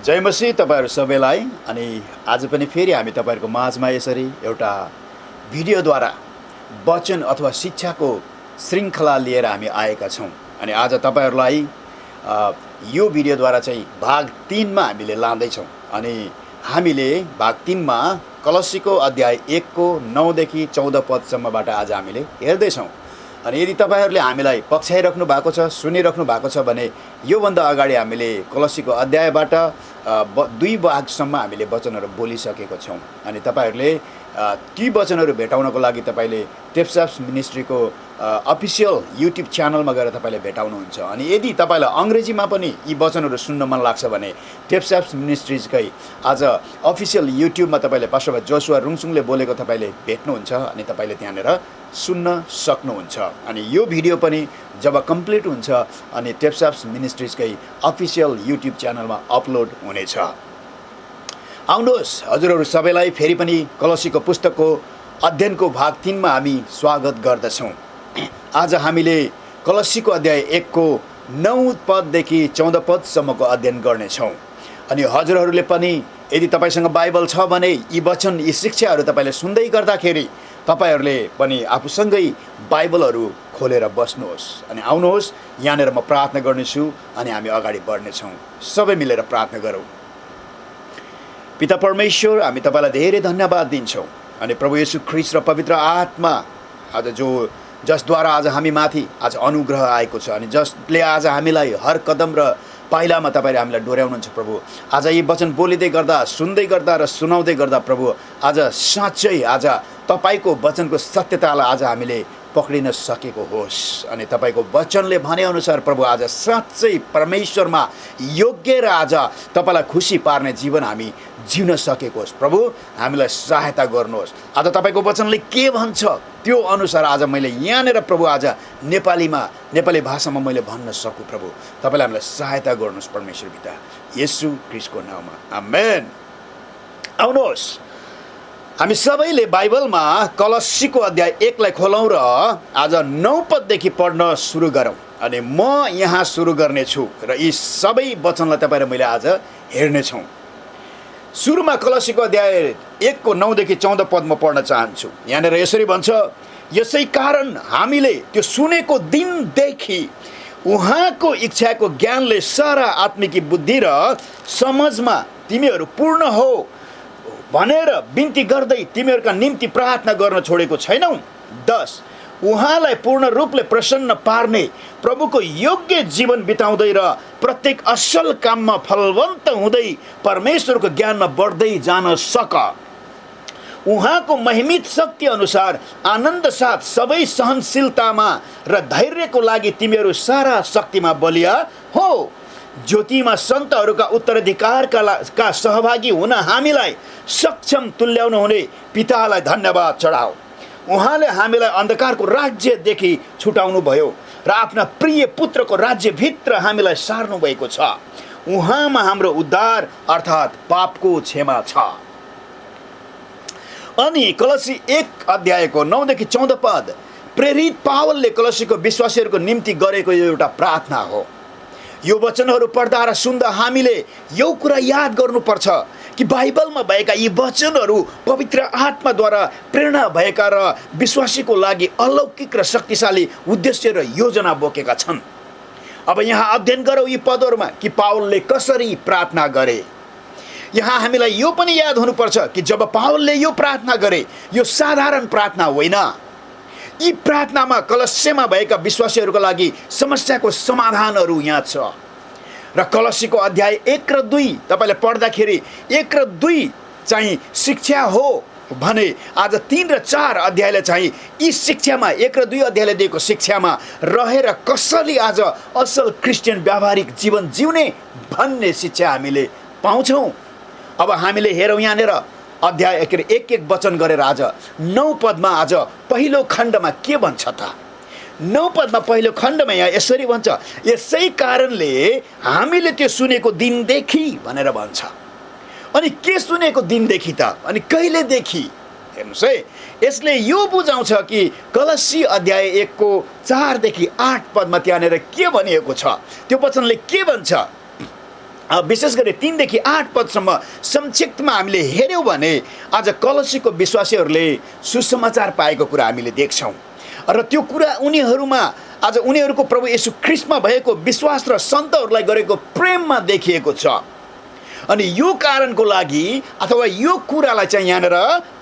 जय मसीह तपाईहरु सबैलाई। अनि आज पनि फेरि हामी तपाईहरुको माझमा यसरी एउटा भिडियोद्वारा वचन अथवा शिक्षाको श्रृङ्खला लिएर हामी आएका छौं। अनि आज तपाईहरुलाई यो भिडियोद्वारा चाहिँ भाग 3 मा हामीले लाँदै छौं। अनि हामीले भाग 3 मा कलसीको अध्याय 1 को 9 देखि 14 पदसम्मबाट आज हामीले हेर्दै छौं। अनि यदि तपाईहरुले हामीलाई पक्षाइराख्नु भएको छ, सुनिराख्नु भएको छ भने यो भन्दा अगाडि हामीले कलसीको अध्यायबाट 2 भागसम्म हामीले वचनहरु बोलिसकेको छौं। अनि तपाईहरुले ती वचनहरु भेटाउनको लागि तपाईले टेप्साप्स मिनिस्ट्रीको अफिसियल युट्युब च्यानलमा गएर तपाईले भेटाउनुहुन्छ। अनि यदि तपाईलाई अंग्रेजीमा पनि यी वचनहरु सुन्न मन लाग्छ भने टेप्साप्स मिनिस्ट्रीजकै आज अफिसियल युट्युबमा तपाईले पास्टर जोशुवा रुङसुङले बोलेको तपाईले भेट्नुहुन्छ। अनि तपाईले त्यहाँनेर सुन्न सक्नुहुन्छ। अनि यो भिडियो पनि जब कम्प्लिट हुन्छ अनि टेप्साप्स मिनिस्ट्रीजकै अफिसियल युट्युब च्यानलमा अपलोड हुनेछ। आउनुहोस् हजुरहरु सबैलाई फेरि पनि कलसीको पुस्तकको अध्ययनको भाग 3 मा हामी स्वागत गर्दछौं। आज हामीले कलसीको अध्याय 1 को 9 पददेखि 14 पदसम्मको अध्ययन गर्नेछौं। अनि हजुरहरुले पनि यदि तपाईसँग बाइबल छ भने यी वचन यी शिक्षाहरु तपाईले सुन्दै गर्दाखेरि तपाईहरुले पनि आफूसँगै बाइबलहरु खोलेर बस्नुहोस्। अनि आउनुहोस् यहाँनेर म प्रार्थना गर्नेछु अनि हामी अगाडि बढ्नेछौं। सबै मिलेर प्रार्थना गरौँ। पिता परमेश्वर, हामी तपाईलाई धेरै धन्यवाद दिन्छौं। अनि प्रभु येशू ख्रीष्ट र पवित्र आत्मा आज जसद्वारा आज हामी माथि आज अनुग्रह आएको छ अनि जसले आज हामीलाई हर कदम र पाइलामा तपाईले हामीलाई डोर्याउनुहुन्छ। प्रभु आज यी वचन बोलिँदै गर्दा, सुन्दै गर्दा र सुनाउँदै गर्दा प्रभु आज साँच्चै आज तपाईको वचनको सत्यतालाई आज हामीले पक्रिन सकेको होस्। अनि तपाईको वचनले भने अनुसार प्रभु आज साँच्चै परमेश्वरमा योग्य र आज तपाईलाई खुसी पार्ने जीवन हामी जिउन सकेको होस्। प्रभु हामीलाई सहायता गर्नुहोस्। आज तपाईको वचनले के भन्छ त्यो अनुसार आज मैले यहाँनेर प्रभु आज नेपाली भाषामा मैले भन्न सकु। प्रभु तपाईले हामीलाई सहायता गर्नुहोस् परमेश्वर पिता, येशू ख्रीष्टको नाममा आमेन। आउनुहोस् हामी सबैले बाइबलमा कलसीको अध्याय 1 लाई खोलौं र आज 9 पददेखि पढ्न सुरु गरौँ। अनि म यहाँ सुरु गर्नेछु र यी सबै वचनलाई तपाईले मैले आज हेर्नेछौँ। सुरुमा कलसीको अध्याय 1 को 9 देखि 14 पद म पढ्न चाहन्छु। यहाँनेर यसरी भन्छ, यसै कारण हामीले त्यो सुनेको दिनदेखि उहाँको इच्छाको ज्ञानले सारा आत्मिक बुद्धि र समझमा तिमीहरू पूर्ण हो भनेर बिन्ती गर्दै तिमीहरूका निम्ति प्रार्थना गर्न छोडेको छैनौ। 10 उहाँलाई पूर्ण रूपले प्रसन्न पार्ने प्रभुको योग्य जीवन बिताउँदै र प्रत्येक असल काममा फलवन्त हुँदै परमेश्वरको ज्ञानमा बढ्दै जान सक। उहाँको महिमित शक्ति अनुसार आनन्द साथ सबै सहनशीलतामा र धैर्यको लागि तिमीहरू सारा शक्तिमा बलिया हो। ज्योतिमा सन्तहरूका उत्तराधिकारका सहभागी हुन हामीलाई सक्षम तुल्याउन हुने पितालाई धन्यवाद चढाऊ। उहाँले हामीलाई अन्धकारको राज्यदेखि छुटाउनु भयो र आफ्ना प्रिय पुत्रको राज्यभित्र हामीलाई सार्नु भएको छ। उहाँमा हाम्रो उद्धार अर्थात् पापको क्षमा छ। अनि कलसी 1 अध्यायको 9 देखि 14 पद प्रेरित पावलले कलसीको विश्वासीहरूको निम्ति गरेको एउटा प्रार्थना हो। यो वचनहरू पढ्दा र सुन्दा हामीले यो कुरा याद गर्नुपर्छ कि बाइबलमा भएका यी वचनहरू पवित्र आत्माद्वारा प्रेरणा भएका र विश्वासीको लागि अलौकिक र शक्तिशाली उद्देश्य र योजना बोकेका छन्। अब यहाँ अध्ययन गरौँ यी पदहरूमा कि पावलले कसरी प्रार्थना गरे। यहाँ हामीलाई यो पनि याद हुनुपर्छ कि जब पावलले यो प्रार्थना गरे यो साधारण प्रार्थना होइन। यी प्रार्थनामा कलस्यमा भएका विश्वासीहरूका लागि समस्याको समाधानहरू यहाँ छ। र कलसीको अध्याय 1 र 2 तपाईले पढ्दाखेरि 1 र 2 चाहिँ शिक्षा हो भने आज 3 र 4 अध्यायले चाहिँ यी शिक्षामा 1 र 2 अध्यायले दिएको शिक्षामा रहेर कसरी आज असल क्रिस्चियन व्यावहारिक जीवन जिउने भन्ने शिक्षा हामीले पाउँछौँ। अब हामीले हेरौँ यहाँनेर अध्याय 1 वचन गरेर आज 9 पदमा आज पहिलो खण्डमा के भन्छ त। 9 पदमा पहिलो खण्डमा यहाँ यसरी भन्छ, यसै कारणले हामीले त्यो सुनेको दिनदेखि भनेर भन्छ। अनि के सुनेको दिनदेखि त अनि कहिलेदेखि हेर्नुस् है। यसले यो बुझाउँछ कि कलसी अध्याय 1 को 4 देखि 8 पदमा त्यहाँनेर के भनिएको छ। त्यो वचनले के भन्छ विशेष गरी 3 देखि 8 पदसम्म संक्षिप्तमा हामीले हेऱ्यौँ भने आज कलसीको विश्वासीहरूले सुसमाचार पाएको कुरा हामीले देख्छौँ र त्यो कुरा उनीहरूमा आज उनीहरूको प्रभु येशू ख्रीष्टमा भएको विश्वास र सन्तहरूलाई गरेको प्रेममा देखिएको छ। अनि यो कारणको लागि अथवा यो कुरालाई चाहिँ यहाँनिर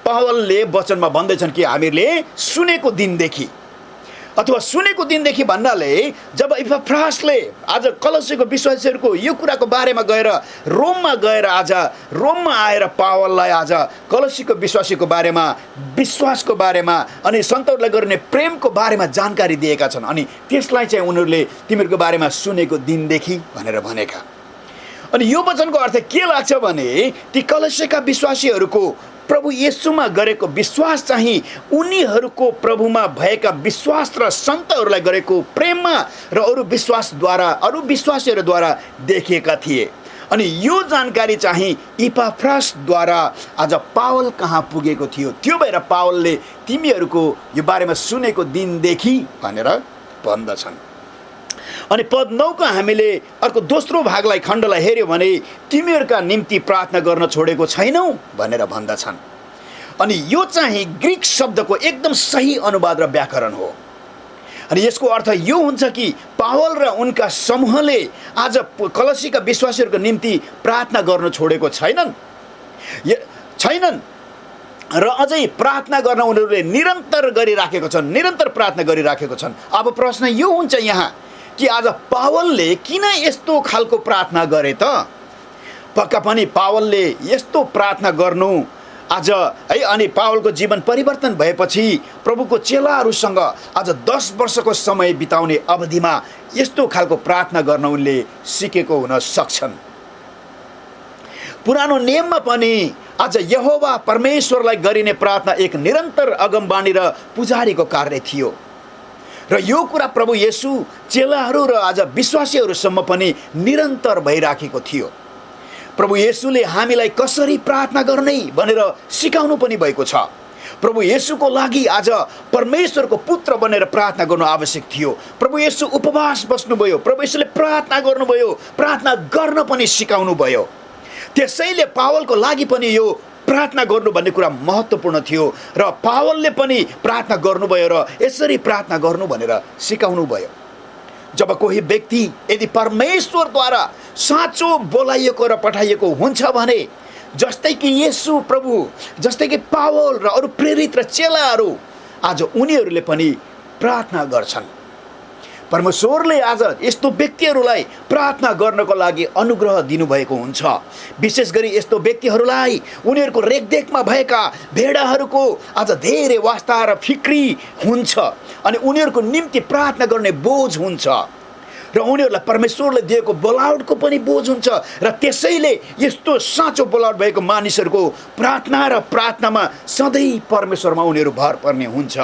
पावलले वचनमा भन्दैछन् कि हामीहरूले सुनेको दिनदेखि अथवा सुनेको दिनदेखि भन्नाले जब इपफ्रासले आज कलसीको विश्वासीहरूको यो कुराको बारेमा गएर रोममा आएर पावललाई आज कलसीको विश्वासीको बारेमा विश्वासको बारेमा अनि सन्तहरूलाई गर्ने प्रेमको बारेमा जानकारी दिएका छन्। अनि त्यसलाई चाहिँ उनीहरूले तिमीहरूको बारेमा सुनेको दिनदेखि भनेर भनेका। अनि यो वचनको अर्थ के लाग्छ भने ती कलसीका विश्वासीहरूको प्रभु येशूमा गरेको विश्वास चाहिँ उनीहरूको प्रभुमा भएका विश्वास र सन्तहरूलाई गरेको प्रेममा र अरू विश्वासीहरूद्वारा देखिएका थिए। अनि यो जानकारी चाहिँ इपाफ्रासद्वारा आज पावल कहाँ पुगेको थियो। त्यो भएर पावलले तिमीहरूको यो बारेमा सुनेको दिनदेखि भनेर भन्दछन्। अनि पद 9 को हामीले अर्को दोस्रो भागलाई खण्डलाई हेऱ्यो भने तिमीहरूका निम्ति प्रार्थना गर्न छोडेको छैनौ भनेर भन्दछन्। अनि यो चाहिँ ग्रीक शब्दको एकदम सही अनुवाद र व्याकरण हो। अनि यसको अर्थ यो हुन्छ कि पावल र उनका समूहले आज कलसीका विश्वासीहरूको निम्ति प्रार्थना गर्न छोडेको छैनन् र अझै प्रार्थना गर्न उनीहरूले निरन्तर प्रार्थना गरिराखेको छन्। अब प्रश्न यो हुन्छ यहाँ कि आज पावलले किन यस्तो खालको प्रार्थना गरे त? पक्का पनि पावलले यस्तो प्रार्थना गर्नु आज है अनि पावलको जीवन परिवर्तन भएपछि प्रभुको चेलाहरूसँग आज 10 वर्षको समय बिताउने अवधिमा यस्तो खालको प्रार्थना गर्न उनले सिकेको हुन सक्छन्। पुरानो नियममा पनि आज यहोवा परमेश्वरलाई गरिने प्रार्थना एक निरन्तर अगमबानी र पुजारीको कार्य थियो र यो कुरा प्रभु येशू चेलाहरू र आज विश्वासीहरूसम्म पनि निरन्तर भइराखेको थियो। प्रभु येशूले हामीलाई कसरी प्रार्थना गर्ने भनेर सिकाउनु पनि भएको छ। प्रभु येशूको लागि आज परमेश्वरको पुत्र बनेर प्रार्थना गर्नु आवश्यक थियो। प्रभु येशू उपवास बस्नुभयो, प्रभु येशूले प्रार्थना गर्नुभयो, प्रार्थना गर्न पनि सिकाउनु भयो। त्यसैले पावलको लागि पनि यो प्रार्थना गर्नु भन्ने कुरा महत्त्वपूर्ण थियो र पावलले पनि प्रार्थना गर्नुभयो र यसरी प्रार्थना गर्नु भनेर सिकाउनु भयो। जब कोही व्यक्ति यदि परमेश्वरद्वारा साँचो बोलाइएको र पठाइएको हुन्छ भने जस्तै कि येशू प्रभु, जस्तै कि पावल र अरू प्रेरित र चेलाहरू आज उनीहरूले पनि प्रार्थना गर्छन्। परमेश्वरले आज यस्तो व्यक्तिहरूलाई प्रार्थना गर्नको लागि अनुग्रह दिनुभएको हुन्छ। विशेष गरी यस्तो व्यक्तिहरूलाई उनीहरूको रेखदेखमा भएका भेडाहरूको आज धेरै वास्ता र फिक्री हुन्छ अनि उनीहरूको निम्ति प्रार्थना गर्ने बोझ हुन्छ र उनीहरूलाई परमेश्वरले दिएको बोलावटको पनि बोझ हुन्छ र त्यसैले यस्तो साँचो बोलावट भएको मानिसहरूको प्रार्थना र प्रार्थनामा सधैँ परमेश्वरमा उनीहरू भर पर्ने हुन्छ।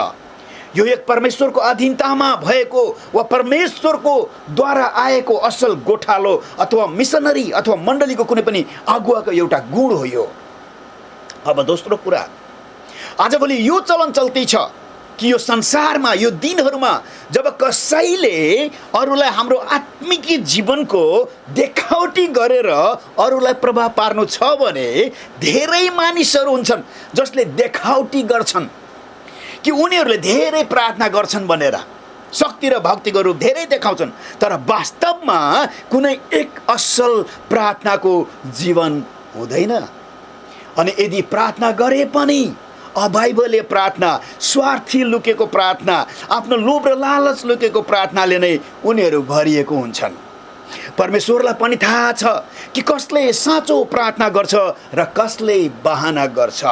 यो एक परमेश्वरको अधीनतामा भएको वा परमेश्वरको द्वारा आएको असल गोठालो अथवा मिसनरी अथवा मण्डलीको कुनै पनि अगुवाको एउटा गुण हो यो। अब दोस्रो कुरा, आजभोलि यो चलन चल्ती छ कि यो संसारमा यो दिनहरूमा जब कसैले अरूलाई हाम्रो आत्मिक जीवनको देखावटी गरेर अरूलाई प्रभाव पार्नु छ भने धेरै मानिसहरू हुन्छन् जसले देखावटी गर्छन् कि उनीहरूले धेरै प्रार्थना गर्छन् भनेर, शक्ति र भक्तिको रूप धेरै देखाउँछन्, तर वास्तवमा कुनै एक असल प्रार्थनाको जीवन हुँदैन। अनि यदि प्रार्थना गरे पनि अबाइबलीय प्रार्थना, स्वार्थी लुकेको प्रार्थना, आफ्नो लोभ र लालच लुकेको प्रार्थनाले नै उनीहरू भरिएको हुन्छन्। परमेश्वरलाई पनि थाहा छ कि कसले साँचो प्रार्थना गर्छ र कसले बहाना गर्छ।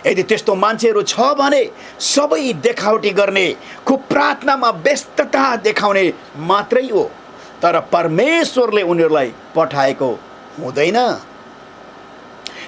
यदि त्यस्तो मान्छेहरू छ भने सबै देखावटी गर्ने, खुब प्रार्थनामा व्यस्तता देखाउने मात्रै हो, तर परमेश्वरले उनीहरूलाई पठाएको हुँदैन।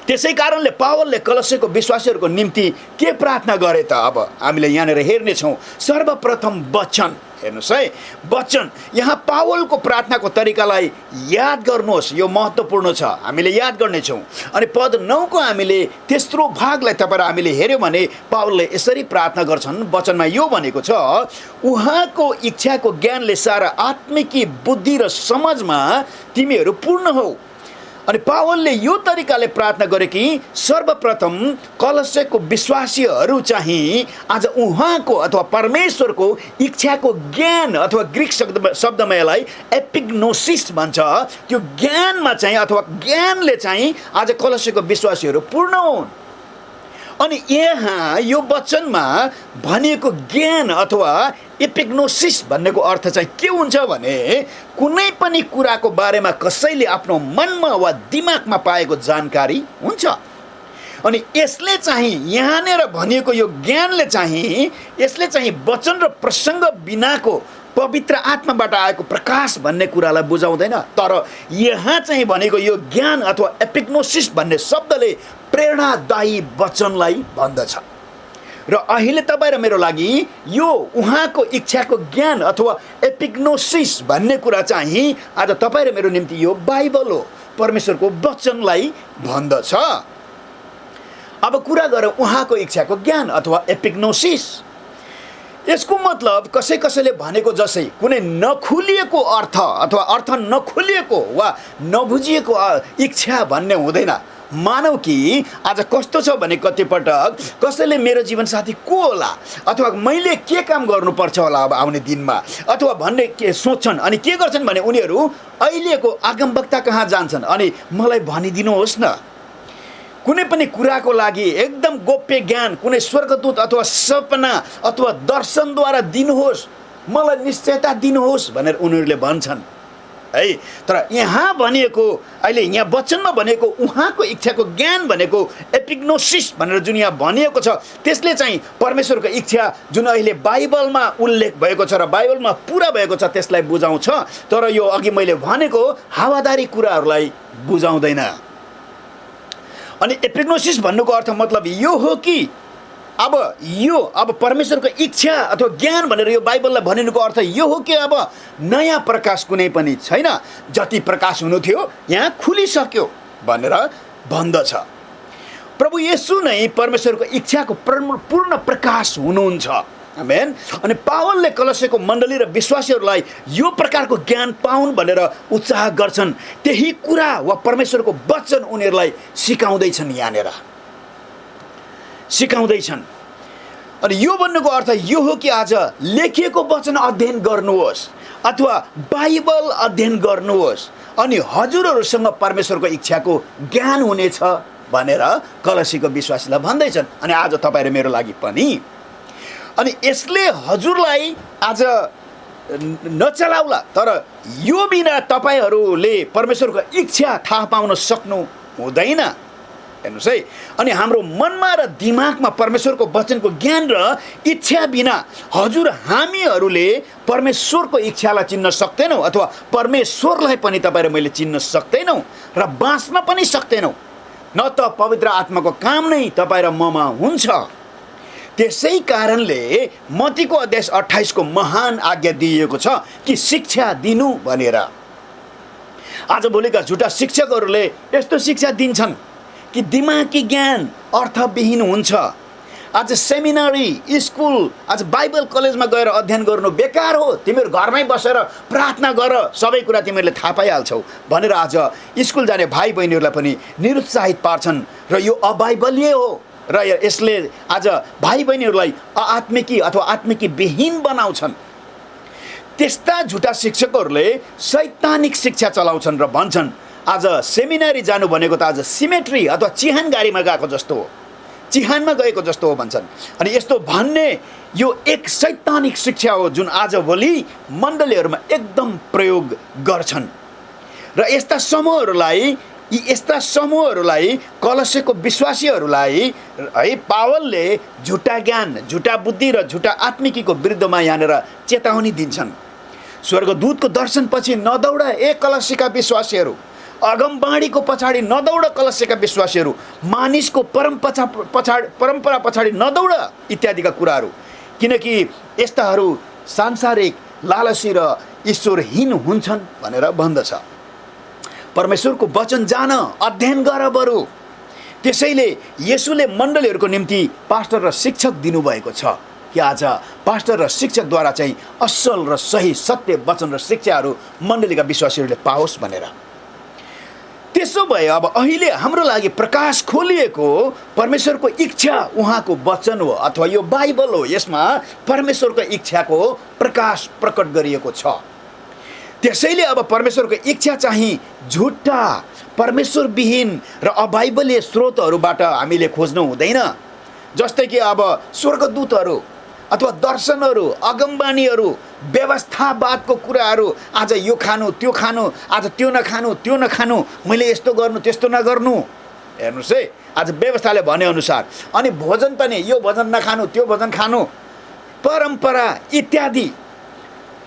त्यसै कारणले पावलले कलसीको विश्वासीहरूको निम्ति के प्रार्थना गरे त? अब हामीले यहाँनिर हेर्नेछौँ। सर्वप्रथम वचन हेर्नुहोस् है, वचन। यहाँ पावलको प्रार्थनाको तरिकालाई याद गर्नुहोस्, यो महत्त्वपूर्ण छ, हामीले याद गर्नेछौँ। अनि पद 9 को हामीले तेस्रो भागलाई तपाईँ हामीले हेऱ्यौँ भने पावलले यसरी प्रार्थना गर्छन्। वचनमा यो भनेको छ, उहाँको इच्छाको ज्ञानले सारा आत्मिकी बुद्धि र समझमा तिमीहरू पूर्ण हौ अनि पावलले यो तरिकाले प्रार्थना गरे कि सर्वप्रथम कलस्यको विश्वासीहरू चाहिँ आज उहाँको अथवा परमेश्वरको इच्छाको ज्ञान अथवा ग्रीक शब्दमा यसलाई एपिग्नोसिस भन्छ, त्यो ज्ञानमा चाहिँ अथवा ज्ञानले चाहिँ आज कलस्यको विश्वासीहरू पूर्ण हुन्। अनि यहाँ यो वचनमा भनिएको ज्ञान अथवा एपिग्नोसिस भन्नेको अर्थ चाहिँ के हुन्छ भने कुनै पनि कुराको बारेमा कसैले आफ्नो मनमा वा दिमागमा पाएको जानकारी हुन्छ। अनि यसले चाहिँ यहाँनिर भनिएको यो ज्ञानले चाहिँ यसले चाहिँ वचन र प्रसङ्ग बिनाको पवित्र आत्माबाट आएको प्रकाश भन्ने कुरालाई बुझाउँदैन, तर यहाँ चाहिँ भनेको यो ज्ञान अथवा एपिग्नोसिस भन्ने शब्दले प्रेरणादायी वचनलाई भन्दछ। र अहिले तपाईँ र मेरो लागि यो उहाँको इच्छाको ज्ञान अथवा एपिग्नोसिस भन्ने कुरा चाहिँ आज तपाईँ र मेरो निम्ति यो बाइबल हो, परमेश्वरको वचनलाई भन्दछ। अब कुरा गरौँ उहाँको इच्छाको ज्ञान अथवा एपिग्नोसिस। यसको मतलब कसैले भनेको जसै कुनै नखुलिएको अर्थ अथवा अर्थ नखुलिएको वा नबुझिएको इच्छा भन्ने हुँदैन। मानौ कि आज कस्तो छ भने कतिपटक कसैले मेरो जीवनसाथी को होला अथवा मैले के काम गर्नुपर्छ होला अब आउने दिनमा अथवा भन्ने के सोच्छन्। अनि के गर्छन् भने उनीहरू अहिलेको आगमवक्ता कहाँ जान्छन् अनि मलाई भनिदिनुहोस् न, कुनै पनि कुराको लागि एकदम गोप्य ज्ञान कुनै स्वर्गदूत अथवा सपना अथवा दर्शनद्वारा दिनुहोस्, मलाई निश्चयता दिनुहोस् भनेर उनीहरूले भन्छन् है। तर यहाँ भनिएको अहिले यहाँ वचनमा भनेको उहाँको इच्छाको ज्ञान भनेको एपिग्नोसिस भनेर जुन यहाँ भनिएको छ त्यसले चाहिँ परमेश्वरको इच्छा जुन अहिले बाइबलमा उल्लेख भएको छ र बाइबलमा पुरा भएको छ त्यसलाई बुझाउँछ, तर यो अघि मैले भनेको हावादारी कुराहरूलाई बुझाउँदैन। अनि एपिग्नोसिस भन्नुको अर्थ मतलब यो हो कि अब परमेश्वरको इच्छा अथवा ज्ञान भनेर यो बाइबललाई भनिनुको अर्थ यो हो कि अब नयाँ प्रकाश कुनै पनि छैन, जति प्रकाश हुनु थियो यहाँ खुलिसक्यो भनेर भन्दछ। प्रभु येशू नै परमेश्वरको इच्छाको पूर्ण प्रकाश हुनुहुन्छ। आमेन। अनि पावलले कलस्यको मण्डली र विश्वासीहरूलाई यो प्रकारको ज्ञान पाउन् भनेर उत्साह गर्छन्। त्यही कुरा वा परमेश्वरको वचन उनीहरूलाई सिकाउँदैछन्, यहाँनिर सिकाउँदैछन्। अनि यो भन्नुको अर्थ यो हो कि आज लेखिएको वचन अध्ययन गर्नुहोस् अथवा बाइबल अध्ययन गर्नुहोस् अनि हजुरहरूसँग परमेश्वरको इच्छाको ज्ञान हुनेछ भनेर कलस्यको विश्वासीलाई भन्दैछन्। अनि आज तपाईँ र मेरो लागि पनि। अनि यसले हजुरलाई आज नचलाउला, तर यो बिना तपाईँहरूले परमेश्वरको इच्छा थाहा पाउन सक्नु हुँदैन। हेर्नुहोस् है, अनि हाम्रो मनमा र दिमागमा परमेश्वरको वचनको ज्ञान र इच्छा बिना हजुर हामीहरूले परमेश्वरको इच्छालाई चिन्न सक्दैनौँ अथवा परमेश्वरलाई पनि तपाईँ र मैले चिन्न सक्दैनौँ र बाँच्न पनि सक्दैनौँ। न त पवित्र आत्माको काम नै तपाईँ र ममा हुन्छ। त्यसै कारणले मत्तीको अध्याय 28 को महान आज्ञा दिइएको छ कि शिक्षा दिनु भनेर। आज भोलिका झुटा शिक्षकहरूले यस्तो शिक्षा दिन्छन् कि दिमागी ज्ञान अर्थविहीन हुन्छ। आज सेमिनारी स्कुल आज बाइबल कलेजमा गएर अध्ययन गर्नु बेकार हो, तिमीहरू घरमै बसेर प्रार्थना गर सबै कुरा तिमीहरूले थाहा पाइहाल्छौ भनेर आज स्कुल जाने भाइ बहिनीहरूलाई पनि निरुत्साहित पार्छन् र यो अबाइबलीय हो र यसले आज भाइ बहिनीहरूलाई आत्मिकी अथवा आत्मिकी विहीन बनाउँछन्। त्यस्ता झुटा शिक्षकहरूले शैतानिक शिक्षा चलाउँछन् र भन्छन् आज सेमिनारी जानु भनेको त आज सिमेट्री अथवा चिहान गाडीमा गएको जस्तो हो, चिहानमा गएको जस्तो हो भन्छन्। अनि यस्तो भन्ने यो एक शैतानिक शिक्षा हो जुन आजभोलि मण्डलीहरूमा एकदम प्रयोग गर्छन्। र यस्ता समूहहरूलाई कलस्यको विश्वासीहरूलाई है पावलले झुटा ज्ञान, झुटा बुद्धि र झुटा आत्मिकीको विरुद्धमा यहाँनिर चेतावनी दिन्छन्। स्वर्गदूतको दर्शनपछि नदौड ए कलस्यका विश्वासीहरू, अगमबाणीको पछाडि नदौड कलस्यका विश्वासीहरू, मानिसको परम्परा पछाडि नदौड इत्यादिका कुराहरू, किनकि यस्ताहरू सांसारिक लालसी र ईश्वरहीन हुन्छन् भनेर भन्दछ। परमेश्वरको वचन जान अध्ययन गर बरु। त्यसैले येशूले मण्डलीहरूको निम्ति पास्टर र शिक्षक दिनुभएको छ कि आज पास्टर र शिक्षकद्वारा चाहिँ असल र सही सत्य वचन र शिक्षाहरू मण्डलीका विश्वासीहरूले पाओस् भनेर। त्यसो भए अब अहिले हाम्रो लागि प्रकाश खोलिएको परमेश्वरको इच्छा उहाँको वचन हो अथवा यो बाइबल हो। यसमा परमेश्वरको इच्छाको प्रकाश प्रकट गरिएको छ। त्यसैले अब परमेश्वरको इच्छा चाहिँ झुट्टा परमेश्वरविहीन र अबाइबलीय स्रोतहरूबाट हामीले खोज्नु हुँदैन। जस्तै कि अब स्वर्गदूतहरू अथवा दर्शनहरू, अगमबानीहरू, व्यवस्थावादको कुराहरू, आज यो खानु त्यो खानु, आज त्यो नखानु त्यो नखानु, मैले यस्तो गर्नु त्यस्तो नगर्नु। हेर्नुहोस् है, आज व्यवस्थाले भनेअनुसार अनि भोजन पनि यो भोजन नखानु त्यो भोजन खानु, परम्परा इत्यादि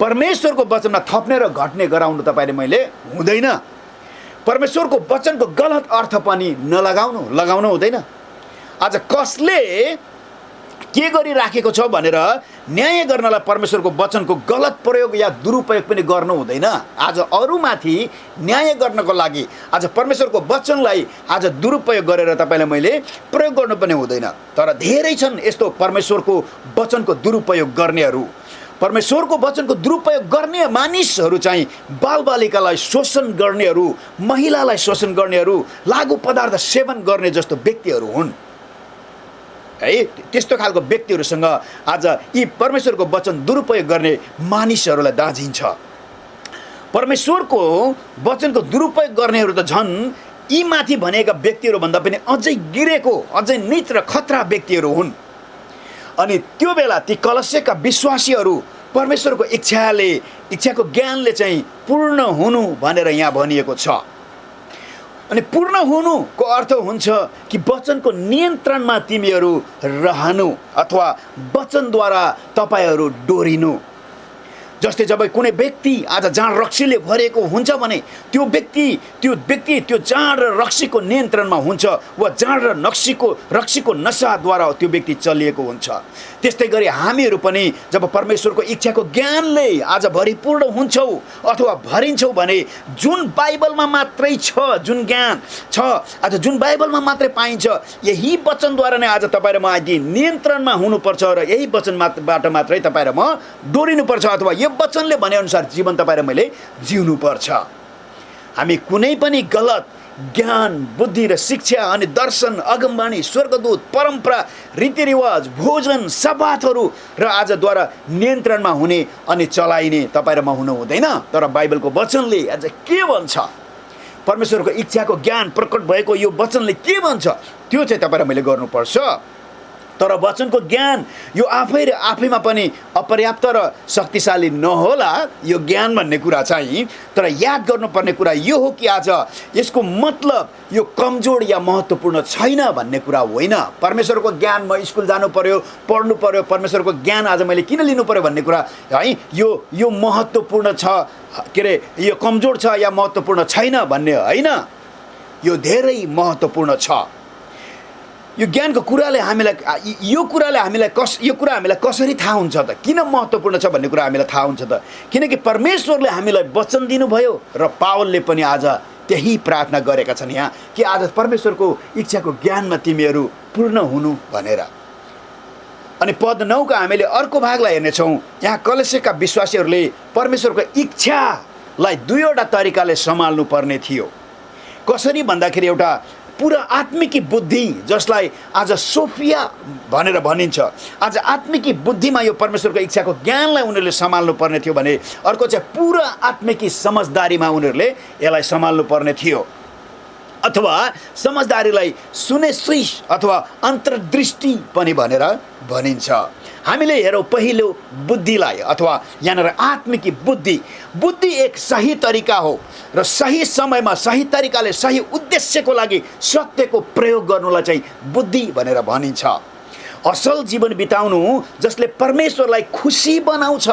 परमेश्वरको वचनमा थप्ने र घट्ने गराउनु तपाईँले मैले हुँदैन। परमेश्वरको वचनको गलत अर्थ पनि लगाउनु हुँदैन। आज कसले के गरिराखेको छ भनेर न्याय गर्नलाई परमेश्वरको वचनको गलत प्रयोग या दुरुपयोग पनि गर्नु हुँदैन। आज अरूमाथि न्याय गर्नको लागि आज परमेश्वरको वचनलाई आज दुरुपयोग गरेर तपाईँलाई मैले प्रयोग गर्नु पनि हुँदैन। तर धेरै छन् यस्तो परमेश्वरको वचनको दुरुपयोग गर्नेहरू। परमेश्वरको वचनको दुरुपयोग गर्ने मानिसहरू चाहिँ बालबालिकालाई शोषण गर्नेहरू, महिलालाई शोषण गर्नेहरू, लागु पदार्थ सेवन गर्ने जस्तो व्यक्तिहरू हुन् है। त्यस्तो खालको व्यक्तिहरूसँग आज यी परमेश्वरको वचन दुरुपयोग गर्ने मानिसहरूलाई दाझिन्छ। परमेश्वरको वचनको दुरुपयोग गर्नेहरू त झन् यी माथि भनेका व्यक्तिहरूभन्दा पनि अझै गिरेको, अझै नीच र खतरा व्यक्तिहरू हुन्। अनि त्यो बेला ती कलस्यका विश्वासीहरू परमेश्वरको इच्छाको ज्ञानले चाहिँ पूर्ण हुनु भनेर यहाँ भनिएको छ। अनि पूर्ण हुनुको अर्थ हुन्छ कि वचनको नियन्त्रणमा तिमीहरू रहनु अथवा वचनद्वारा तपाईँहरू डोरिनु। जस्तै जब कुनै व्यक्ति आज जाँड रक्सीले भरिएको हुन्छ भने त्यो व्यक्ति त्यो जाँड र रक्सीको नियन्त्रणमा हुन्छ वा जाँड र रक्सीको नसाद्वारा त्यो व्यक्ति चलिएको हुन्छ। त्यस्तै गरी हामीहरू पनि जब परमेश्वरको इच्छाको ज्ञानले आज भरिपूर्ण हुन्छौँ अथवा भरिन्छौँ भने जुन बाइबलमा मात्रै छ, जुन ज्ञान छ आज जुन बाइबलमा मात्रै पाइन्छ, यही वचनद्वारा नै आज तपाईँ र म आदि नियन्त्रणमा हुनुपर्छ र यही वचनबाट मात्रै तपाईँ र म डोरिनुपर्छ अथवा यो वचनले भनेअनुसार जीवन तपाईँ र मैले जिउनुपर्छ। हामी कुनै पनि गलत ज्ञान, बुद्धि र शिक्षा अनि दर्शन, अगमबानी, स्वर्गदूत, परम्परा, रीतिरिवाज, भोजन, सबातहरू र आजद्वारा नियन्त्रणमा हुने अनि चलाइने तपाईँ र म हुनु हुँदैन। तर बाइबलको वचनले आज के भन्छ, परमेश्वरको इच्छाको ज्ञान प्रकट भएको यो वचनले के भन्छ, त्यो चाहिँ तपाईँ र मैले गर्नुपर्छ। तर वचनको ज्ञान यो आफैमा पनि अपर्याप्त र शक्तिशाली नहोला यो ज्ञान भन्ने कुरा चाहिँ। तर याद गर्नुपर्ने कुरा यो हो कि आज यसको मतलब यो कमजोर या महत्त्वपूर्ण छैन भन्ने कुरा होइन। परमेश्वरको ज्ञान म स्कुल जानु पर्यो, पढ्नु पर्यो, परमेश्वरको ज्ञान आज मैले किन लिनु पर्यो भन्ने कुरा है यो महत्त्वपूर्ण छ, के अरे यो कमजोर छ या महत्त्वपूर्ण छैन भन्ने होइन। यो धेरै महत्त्वपूर्ण छ। यो ज्ञानको कुराले यो कुरा हामीलाई कसरी थाहा हुन्छ त, किन महत्त्वपूर्ण छ भन्ने कुरा हामीलाई थाहा हुन्छ त, किनकि परमेश्वरले हामीलाई वचन दिनुभयो र पावलले पनि आज त्यही प्रार्थना गरेका छन् यहाँ कि आज परमेश्वरको इच्छाको ज्ञानमा तिमीहरू पूर्ण हुनु भनेर। अनि पद 9 का हामीले अर्को भागलाई हेर्नेछौँ। यहाँ कलस्यका विश्वासीहरूले परमेश्वरको इच्छालाई दुईवटा तरिकाले सम्हाल्नु पर्ने थियो। कसरी भन्दाखेरि एउटा पुरा आत्मिकी बुद्धि जसलाई आज सोफिया भनेर भनिन्छ, आज आत्मिकी बुद्धिमा यो परमेश्वरको इच्छाको ज्ञानलाई उनीहरूले सम्हाल्नु पर्ने थियो भने अर्को चाहिँ पुरा आत्मिकी समझदारीमा उनीहरूले यसलाई सम्हाल्नु पर्ने थियो। अथवा समझदारीलाई सुनेश्रीष अथवा अन्तर्दृष्टि पनि भनेर भनिन्छ। हामीले हेरौँ पहिलो बुद्धिलाई अथवा यहाँनिर आत्मिकी बुद्धि एक सही तरिका हो र सही समयमा सही तरिकाले सही उद्देश्यको लागि सत्यको प्रयोग गर्नुलाई चाहिँ बुद्धि भनेर भनिन्छ। असल जीवन बिताउनु जसले परमेश्वरलाई खुसी बनाउँछ।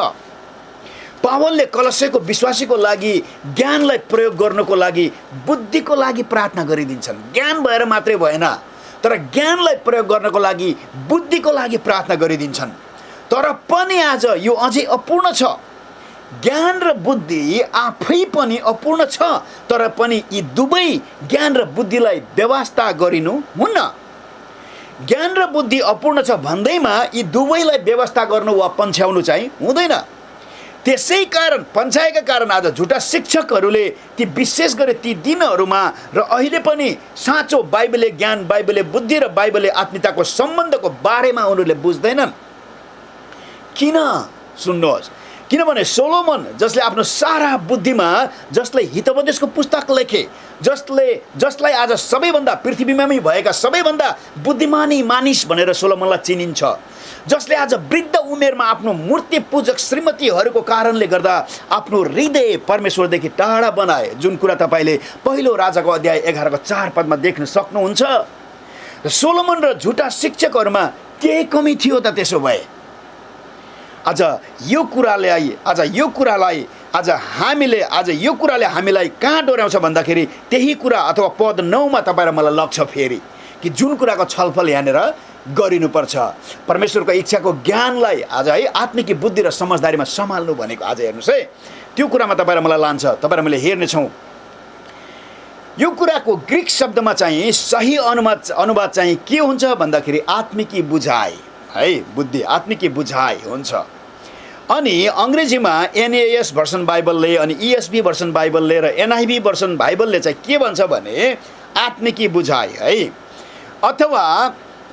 पावलले कलस्यको विश्वासीको लागि ज्ञानलाई प्रयोग गर्नको लागि बुद्धिको लागि प्रार्थना गरिदिन्छन्। ज्ञान भएर मात्रै भएन, तर ज्ञानलाई प्रयोग गर्नको लागि बुद्धिको लागि प्रार्थना गरिदिन्छन्। तर पनि आज यो अझै अपूर्ण छ। ज्ञान र बुद्धि आफै पनि अपूर्ण छ, तर पनि यी दुवै ज्ञान र बुद्धिलाई व्यवस्था गरिनु हुन्न। ज्ञान र बुद्धि अपूर्ण छ भन्दैमा यी दुवैलाई व्यवस्था गर्नु वा पन्छ्याउनु चाहिँ हुँदैन। त्यसै कारण पन्छाएका कारण आज झुटा शिक्षकहरूले ती विशेष गरी ती दिनहरूमा र अहिले पनि साँचो बाइबलले ज्ञान, बाइबलले बुद्धि र बाइबलले आत्मिकताको सम्बन्धको बारेमा उनीहरूले बुझ्दैनन्। किन? सुन्नुहोस्, किनभने सोलोमन जसले आफ्नो सारा बुद्धिमा, जसले हितोपदेशको पुस्तक लेखे, जसलाई आज सबैभन्दा पृथ्वीमा भएका सबैभन्दा बुद्धिमानी मानिस भनेर सोलोमनलाई चिनिन्छ, जसले आज वृद्ध उमेरमा आफ्नो मूर्ति पूजक श्रीमतीहरूको कारणले गर्दा आफ्नो हृदय परमेश्वरदेखि टाढा बनाए, जुन कुरा तपाईँले पहिलो राजाको अध्याय 11 को 4 पदमा देख्न सक्नुहुन्छ। र सोलोमन र झुटा शिक्षकहरूमा के कमी थियो त? त्यसो भए आज यो कुरालाई हामीलाई कहाँ डोर्याउँछ भन्दाखेरि त्यही कुरा अथवा पद 9 मा तपाईँ र मलाई लक्ष्य फेरि कि जुन कुराको छलफल यहाँनिर गरिनुपर्छ, परमेश्वरको इच्छाको ज्ञानलाई आज है आत्मिक बुद्धि र समझदारीमा सम्हाल्नु भनेको आज हेर्नुहोस् है, त्यो कुरामा तपाईँ र मलाई लान्छ। तपाईँ र मैले हेर्नेछौँ यो कुराको ग्रीक शब्दमा चाहिँ सही अनुवाद चाहिँ के हुन्छ भन्दाखेरि आत्मिकी बुझाइ है, बुद्धि आत्मिकी बुझाइ हुन्छ। अनि अङ्ग्रेजीमा NAS भर्सन बाइबलले अनि ESV भर्सन बाइबलले र NIV भर्सन बाइबलले चाहिँ के भन्छ भने आत्मिकी बुझाइ है, अथवा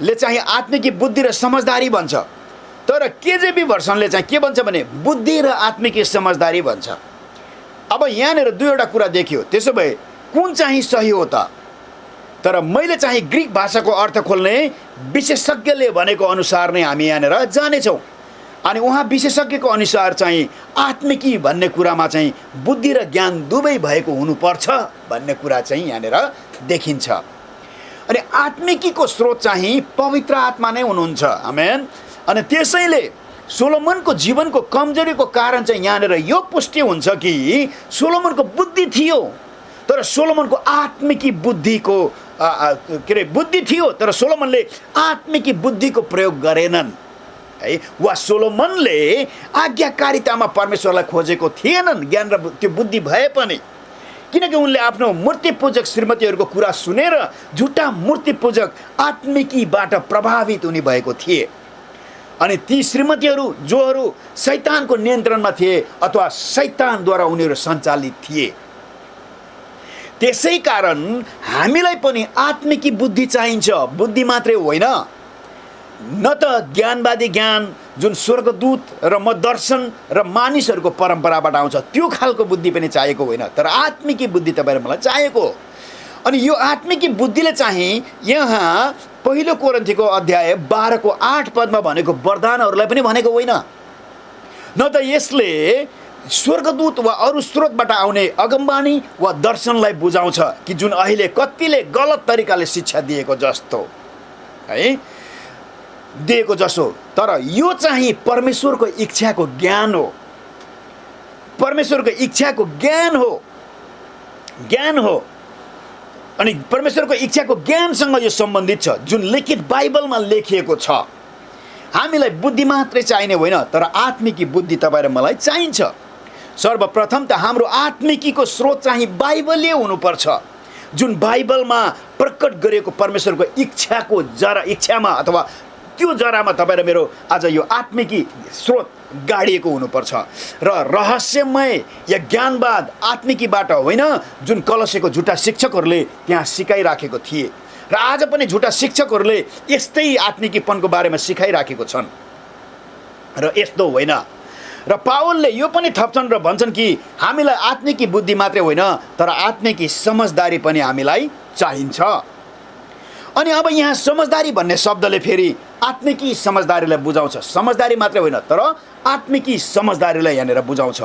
ले चाहिँ आत्मिकी बुद्धि र समझदारी भन्छ। तर KJV भर्सनले चाहिँ के भन्छ भने बुद्धि र आत्मिकी समझदारी भन्छ। अब यहाँनिर दुईवटा कुरा देखियो, त्यसो भए कुन चाहिँ सही हो त? तर मैले चाहिँ ग्रीक भाषाको अर्थ खोल्ने विशेषज्ञले भनेको अनुसार नै हामी यहाँनिर जानेछौँ। अनि उहाँ विशेषज्ञको अनुसार चाहिँ आत्मिकी भन्ने कुरामा चाहिँ बुद्धि र ज्ञान दुवै भएको हुनुपर्छ भन्ने कुरा चाहिँ यहाँनिर देखिन्छ। अनि आत्मिकीको स्रोत चाहिँ पवित्र आत्मा नै हुनुहुन्छ। आमेन। अनि त्यसैले सोलोमनको जीवनको कमजोरीको कारण चाहिँ यहाँनिर यो पुष्टि हुन्छ कि सोलोमनको बुद्धि थियो तर सोलोमनको आत्मिकी बुद्धिको बुद्धि थियो तर सोलोमनले आत्मिकी बुद्धिको प्रयोग गरेनन् है, वा सोलोमनले आज्ञाकारितामा परमेश्वरलाई खोजेको थिएनन् ज्ञान र त्यो बुद्धि भए पनि, किनकि उनले आफ्नो मूर्ति पूजक श्रीमतीहरूको कुरा सुनेर झुटा मूर्ति पूजक आत्मिकीबाट प्रभावित हुने भएको थिए। अनि ती श्रीमतीहरू जोहरू शैतानको नियन्त्रणमा थिए अथवा शैतानद्वारा उनीहरू सञ्चालित थिए। त्यसै कारण हामीलाई पनि आत्मिकी बुद्धि चाहिन्छ। बुद्धि मात्रै होइन, न त ज्ञानवादी ज्ञान जुन स्वर्गदूत र म दर्शन र मानिसहरूको परम्पराबाट आउँछ त्यो खालको बुद्धि पनि चाहिएको होइन, तर आत्मिकी बुद्धि तपाईँ र मलाई चाहिएको। अनि यो आत्मिकी बुद्धिले चाहिँ यहाँ पहिलो कोरिन्थीको अध्याय 12 को 8 पदमा भनेको वरदानहरूलाई पनि भनेको होइन, न त यसले स्वर्गदूत वा अरू स्रोतबाट आउने अगमबानी वा दर्शनलाई बुझाउँछ कि जुन अहिले कतिले गलत तरिकाले शिक्षा दिएको जस्तो है, दिएको जसो। तर यो चाहिँ परमेश्वरको इच्छाको ज्ञान हो, परमेश्वरको इच्छाको ज्ञान हो। अनि परमेश्वरको इच्छाको ज्ञानसँग यो सम्बन्धित छ जुन लिखित बाइबलमा लेखिएको छ। हामीलाई बुद्धि मात्रै चाहिने होइन, तर आत्मिकी बुद्धि तपाईँ र मलाई चाहिन्छ। सर्वप्रथम त हाम्रो आत्मिकीको स्रोत चाहिँ बाइबलले हुनुपर्छ, जुन बाइबलमा प्रकट गरिएको परमेश्वरको इच्छामा अथवा त्यो जरामा तपाईँ र मेरो आज यो आत्मिकी स्रोत गाडिएको हुनुपर्छ। र रहस्यमय या ज्ञानवाद आत्मिकीबाट होइन जुन कलसेको झुटा शिक्षकहरूले त्यहाँ सिकाइराखेको थिए, र आज पनि झुटा शिक्षकहरूले यस्तै आत्मिकीपनको बारेमा सिकाइराखेको छन्। र यस्तो होइन, र पावलले यो पनि थप्छन् र भन्छन् कि हामीलाई आत्मिकी बुद्धि मात्रै होइन तर आत्मिकी समझदारी पनि हामीलाई चाहिन्छ। अनि अब यहाँ समझदारी भन्ने शब्दले फेरि आत्मिकी समझदारीलाई बुझाउँछ। समझदारी मात्रै होइन तर आत्मिकी समझदारीलाई यहाँनिर बुझाउँछ।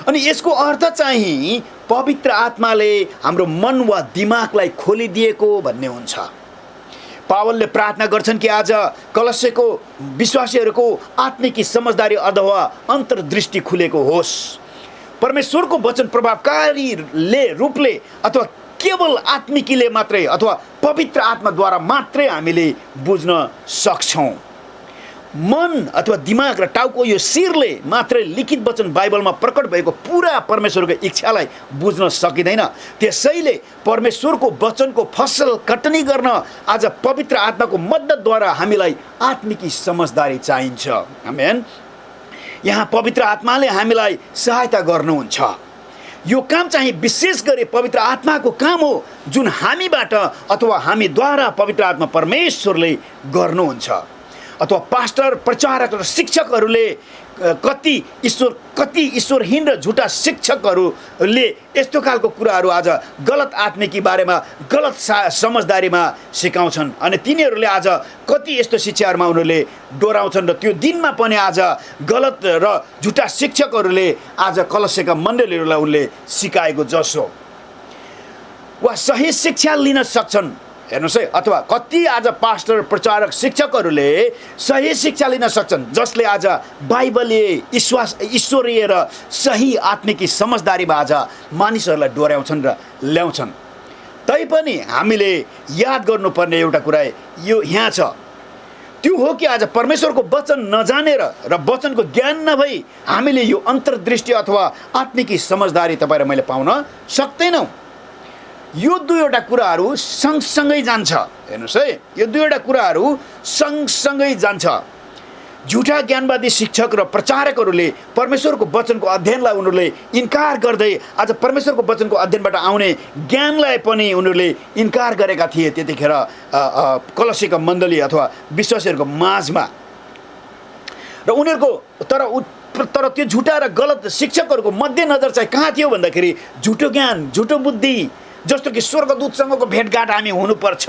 अनि यसको अर्थ चाहिँ पवित्र आत्माले हाम्रो मन वा दिमागलाई खोलिदिएको भन्ने हुन्छ। पावलले प्रार्थना गर्छन् कि आज कलसेको विश्वासीहरूको आत्मिकी समझदारी अथवा अन्तर्दृष्टि खुलेको होस्, परमेश्वरको वचन प्रभावकारी रूपले अथवा केवल आत्मिकीले मात्रै अथवा पवित्र आत्माद्वारा मात्रै हामीले बुझ्न सक्छौँ। मन अथवा दिमाग र टाउको यो शिरले मात्रै लिखित वचन बाइबलमा प्रकट भएको पुरा परमेश्वरको इच्छालाई बुझ्न सकिँदैन। त्यसैले परमेश्वरको वचनको फसल कटनी गर्न आज पवित्र आत्माको मद्दतद्वारा हामीलाई आत्मिकी समझदारी चाहिन्छ। आमेन। यहाँ पवित्र आत्माले हामीलाई सहायता गर्नुहुन्छ। यो काम चाहिँ विशेष गरी पवित्र आत्माको काम हो, जुन हामीबाट अथवा हामीद्वारा पवित्र आत्मा परमेश्वरले गर्नुहुन्छ। अथवा पास्टर, प्रचारक र शिक्षकहरूले कति ईश्वरहीन र झुटा शिक्षकहरूले यस्तो खालको कुराहरू आज गलत आत्मिकी बारेमा गलत समझदारीमा सिकाउँछन् अनि तिनीहरूले आज कति यस्तो शिक्षाहरूमा उनीहरूले डोराउँछन् र त्यो दिनमा पनि आज गलत र झुटा शिक्षकहरूले आज कलस्यका मण्डलीहरूलाई उनले सिकाएको जसो वा सही शिक्षा लिन सक्छन्। हेर्नुहोस् है, अथवा कति आज पास्टर, प्रचारक, शिक्षकहरूले सही शिक्षा लिन सक्छन् जसले आज बाइबलीय ईश्वरीय र सही आत्मिकी समझदारीमा आज मानिसहरूलाई डोर्याउँछन् र ल्याउँछन्। तैपनि हामीले याद गर्नुपर्ने एउटा कुरा यो यहाँ छ, त्यो हो कि आज परमेश्वरको वचन नजानेर र वचनको ज्ञान नभई हामीले यो अन्तर्दृष्टि अथवा आत्मिकी समझदारी तपाईँ र मैले पाउन सक्दैनौँ। यो दुईवटा कुराहरू सँगसँगै जान्छ। हेर्नुहोस् है, यो दुईवटा कुराहरू सँगसँगै जान्छ। झुटा ज्ञानवादी शिक्षक र प्रचारकहरूले परमेश्वरको वचनको अध्ययनलाई उनीहरूले इन्कार गर्दै आज परमेश्वरको वचनको अध्ययनबाट आउने ज्ञानलाई पनि उनीहरूले इन्कार गरेका थिए त्यतिखेर कलस्यका मण्डली अथवा विश्वासीहरूको माझमा। र उनीहरूको तर त्यो झुटा र गलत शिक्षकहरूको मध्यनजर चाहिँ कहाँ थियो भन्दाखेरि झुटो ज्ञान, झुटो बुद्धि, जस्तो कि स्वर्गदूतसँगको भेटघाट हामी हुनुपर्छ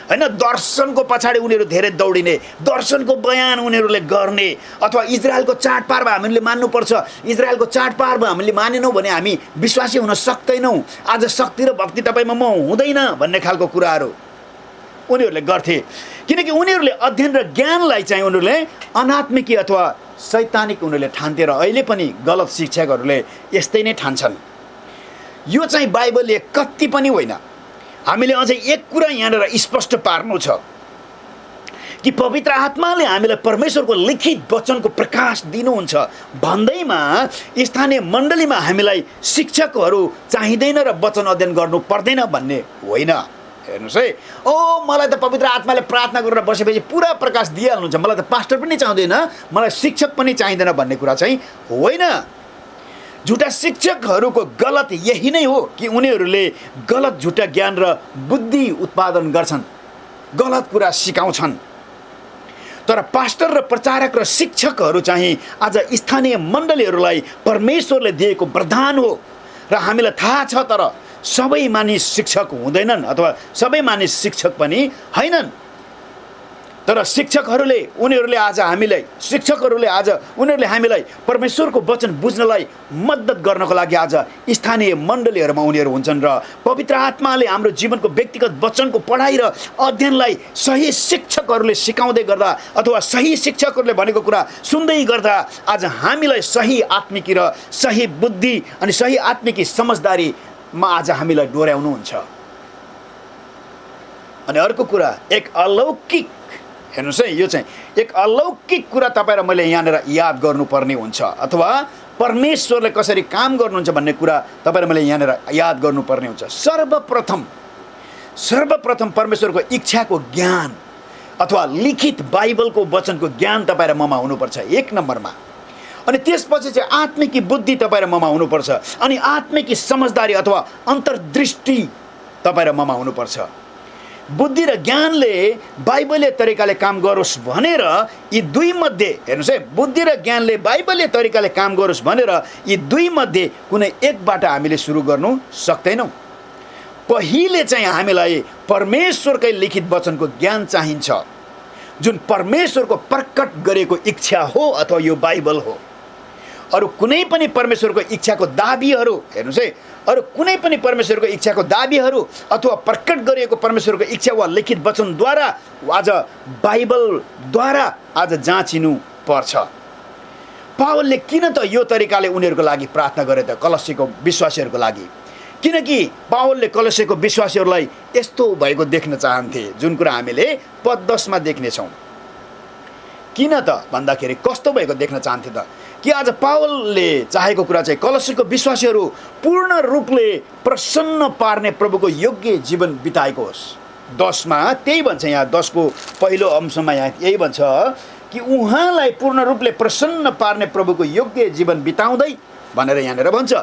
हैन, दर्शनको पछाडि उनीहरू धेरै दौडिने, दर्शनको बयान उनीहरूले गर्ने, अथवा इजरायलको चाडपर्व हामीले मान्नुपर्छ, इजरायलको चाडपर्व हामीले मानेनौँ भने हामी विश्वासी हुन सक्दैनौँ, आज शक्ति र भक्ति तपाईँमा म हुँदैन भन्ने खालको कुराहरू उनीहरूले गर्थे। किनकि उनीहरूले अध्ययन र ज्ञानलाई चाहिँ उनीहरूले अनात्मिकी अथवा शैतानिक उनीहरूले ठान्थे र अहिले पनि गलत शिक्षकहरूले यस्तै नै ठान्छन्। यो चाहिँ बाइबलले कति पनि होइन। हामीले अझै एक कुरा यहाँनिर स्पष्ट पार्नु छ कि पवित्र आत्माले हामीलाई परमेश्वरको लिखित वचनको प्रकाश दिनुहुन्छ भन्दैमा स्थानीय मण्डलीमा हामीलाई शिक्षकहरू चाहिँदैन र वचन अध्ययन गर्नु पर्दैन भन्ने होइन। हेर्नुहोस् है, मलाई त पवित्र आत्माले प्रार्थना गरेर बसेपछि पुरा प्रकाश दिइहाल्नुहुन्छ, मलाई त पास्टर पनि चाहिँदैन, मलाई शिक्षक पनि चाहिँदैन भन्ने कुरा चाहिँ होइन। झुटा शिक्षकहरूको गलत यही नै हो कि उनीहरूले गलत झुटा ज्ञान र बुद्धि उत्पादन गर्छन्, गलत कुरा सिकाउँछन्। तर पास्टर र प्रचारक र शिक्षकहरू चाहिँ आज स्थानीय मण्डलीहरूलाई परमेश्वरले दिएको वरदान हो र हामीलाई थाहा छ। तर सबै मानिस शिक्षक हुँदैनन् अथवा सबै मानिस शिक्षक पनि हैनन्। तर शिक्षकहरूले उनीहरूले हामीलाई परमेश्वरको वचन बुझ्नलाई मद्दत गर्नको लागि आज स्थानीय मण्डलीहरूमा उनीहरू हुन्छन् र पवित्र आत्माले हाम्रो जीवनको व्यक्तिगत वचनको पढाइ र अध्ययनलाई सही शिक्षकहरूले सिकाउँदै गर्दा अथवा सही शिक्षकहरूले भनेको कुरा सुन्दै गर्दा आज हामीलाई सही आत्मिकी र सही बुद्धि अनि सही आत्मिकी समझदारीमा आज हामीलाई डोर्याउनुहुन्छ। अनि अर्को कुरा, एक अलौकिक, हेर्नुहोस् है, यो चाहिँ एक अलौकिक कुरा तपाईँ र मैले यहाँनिर याद गर्नुपर्ने हुन्छ अथवा परमेश्वरले कसरी काम गर्नुहुन्छ भन्ने कुरा तपाईँ र मैले यहाँनिर याद गर्नुपर्ने हुन्छ। सर्वप्रथम परमेश्वरको इच्छाको ज्ञान अथवा लिखित बाइबलको वचनको ज्ञान तपाईँ र ममा हुनुपर्छ एक नम्बरमा। अनि त्यसपछि चाहिँ आत्मिकी बुद्धि तपाईँ र ममा हुनुपर्छ, अनि आत्मिकी समझदारी अथवा अन्तर्दृष्टि तपाईँ र ममा हुनुपर्छ। बुद्धि र ज्ञानले बाइबलीय तरिकाले काम गरोस् भनेर यी दुई मध्ये, हेर्नुहोस् है, बुद्धि र ज्ञानले बाइबलीय तरिकाले काम गरोस् भनेर यी दुई मध्ये कुनै एकबाट हामीले सुरु गर्नु सक्दैनौँ। पहिले चाहिँ हामीलाई परमेश्वरकै लिखित वचनको ज्ञान चाहिन्छ, जुन परमेश्वरको प्रकट गरेको इच्छा हो अथवा यो बाइबल हो। अरू कुनै पनि परमेश्वरको इच्छाको दाबीहरू, हेर्नुहोस् है, अरू कुनै पनि परमेश्वरको इच्छाको दाबीहरू अथवा प्रकट गरिएको परमेश्वरको इच्छा वा लिखित वचनद्वारा आज बाइबलद्वारा आज जाँचिनु पर्छ। पावलले किन त यो तरिकाले उनीहरूको लागि प्रार्थना गरे त, कलस्यको विश्वासीहरूको लागि? किनकि पावलले कलस्यको विश्वासीहरूलाई यस्तो भएको देख्न चाहन्थे, जुन कुरा हामीले पद 10 मा देख्नेछौँ। किन त भन्दाखेरि कस्तो भएको देख्न चाहन्थे त कि आज पावलले चाहेको कुरा चाहिँ कलस्यको विश्वासीहरू पूर्ण रूपले प्रसन्न पार्ने प्रभुको योग्य जीवन बिताएको होस्। 10 मा त्यही भन्छ, यहाँ 10 को पहिलो अंशमा यहाँ यही भन्छ कि उहाँलाई पूर्ण रूपले प्रसन्न पार्ने प्रभुको योग्य जीवन बिताउँदै भनेर यहाँनिर भन्छ।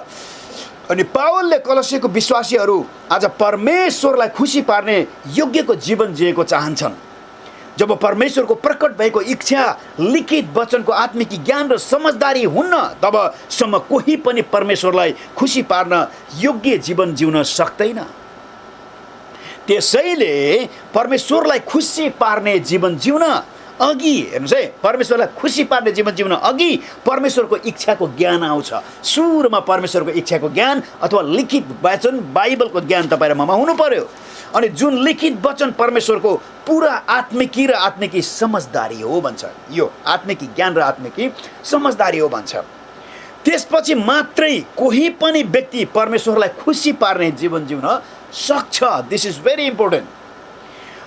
अनि पावलले कलसियाको विश्वासीहरू आज परमेश्वरलाई खुसी पार्ने योग्यको जीवन जिएको चाहन्छन्। जब परमेश्वरको प्रकट भएको इच्छा लिखित वचनको आत्मिक ज्ञान र समझदारी हुन्न तबसम्म कोही पनि परमेश्वरलाई खुसी पार्न योग्य जीवन जिउन सक्दैन। त्यसैले परमेश्वरलाई खुसी पार्ने जीवन जिउन अघि हेर्नुहोस् है, परमेश्वरलाई खुसी पार्ने जीवन जिउन अघि परमेश्वरको इच्छाको ज्ञान आउँछ। सुरुमा परमेश्वरको इच्छाको ज्ञान अथवा लिखित वचन बाइबलको ज्ञान तपाईँ र ममा हुनु पर्यो। अनि जुन लिखित वचन परमेश्वरको पुरा आत्मिकी र आत्मिकी समझदारी हो भन्छ। यो आत्मिकी ज्ञान र आत्मिकी समझदारी हो भन्छ। त्यसपछि मात्रै कोही पनि व्यक्ति परमेश्वरलाई खुसी पार्ने जीवन जिउन सक्छ। This is very important.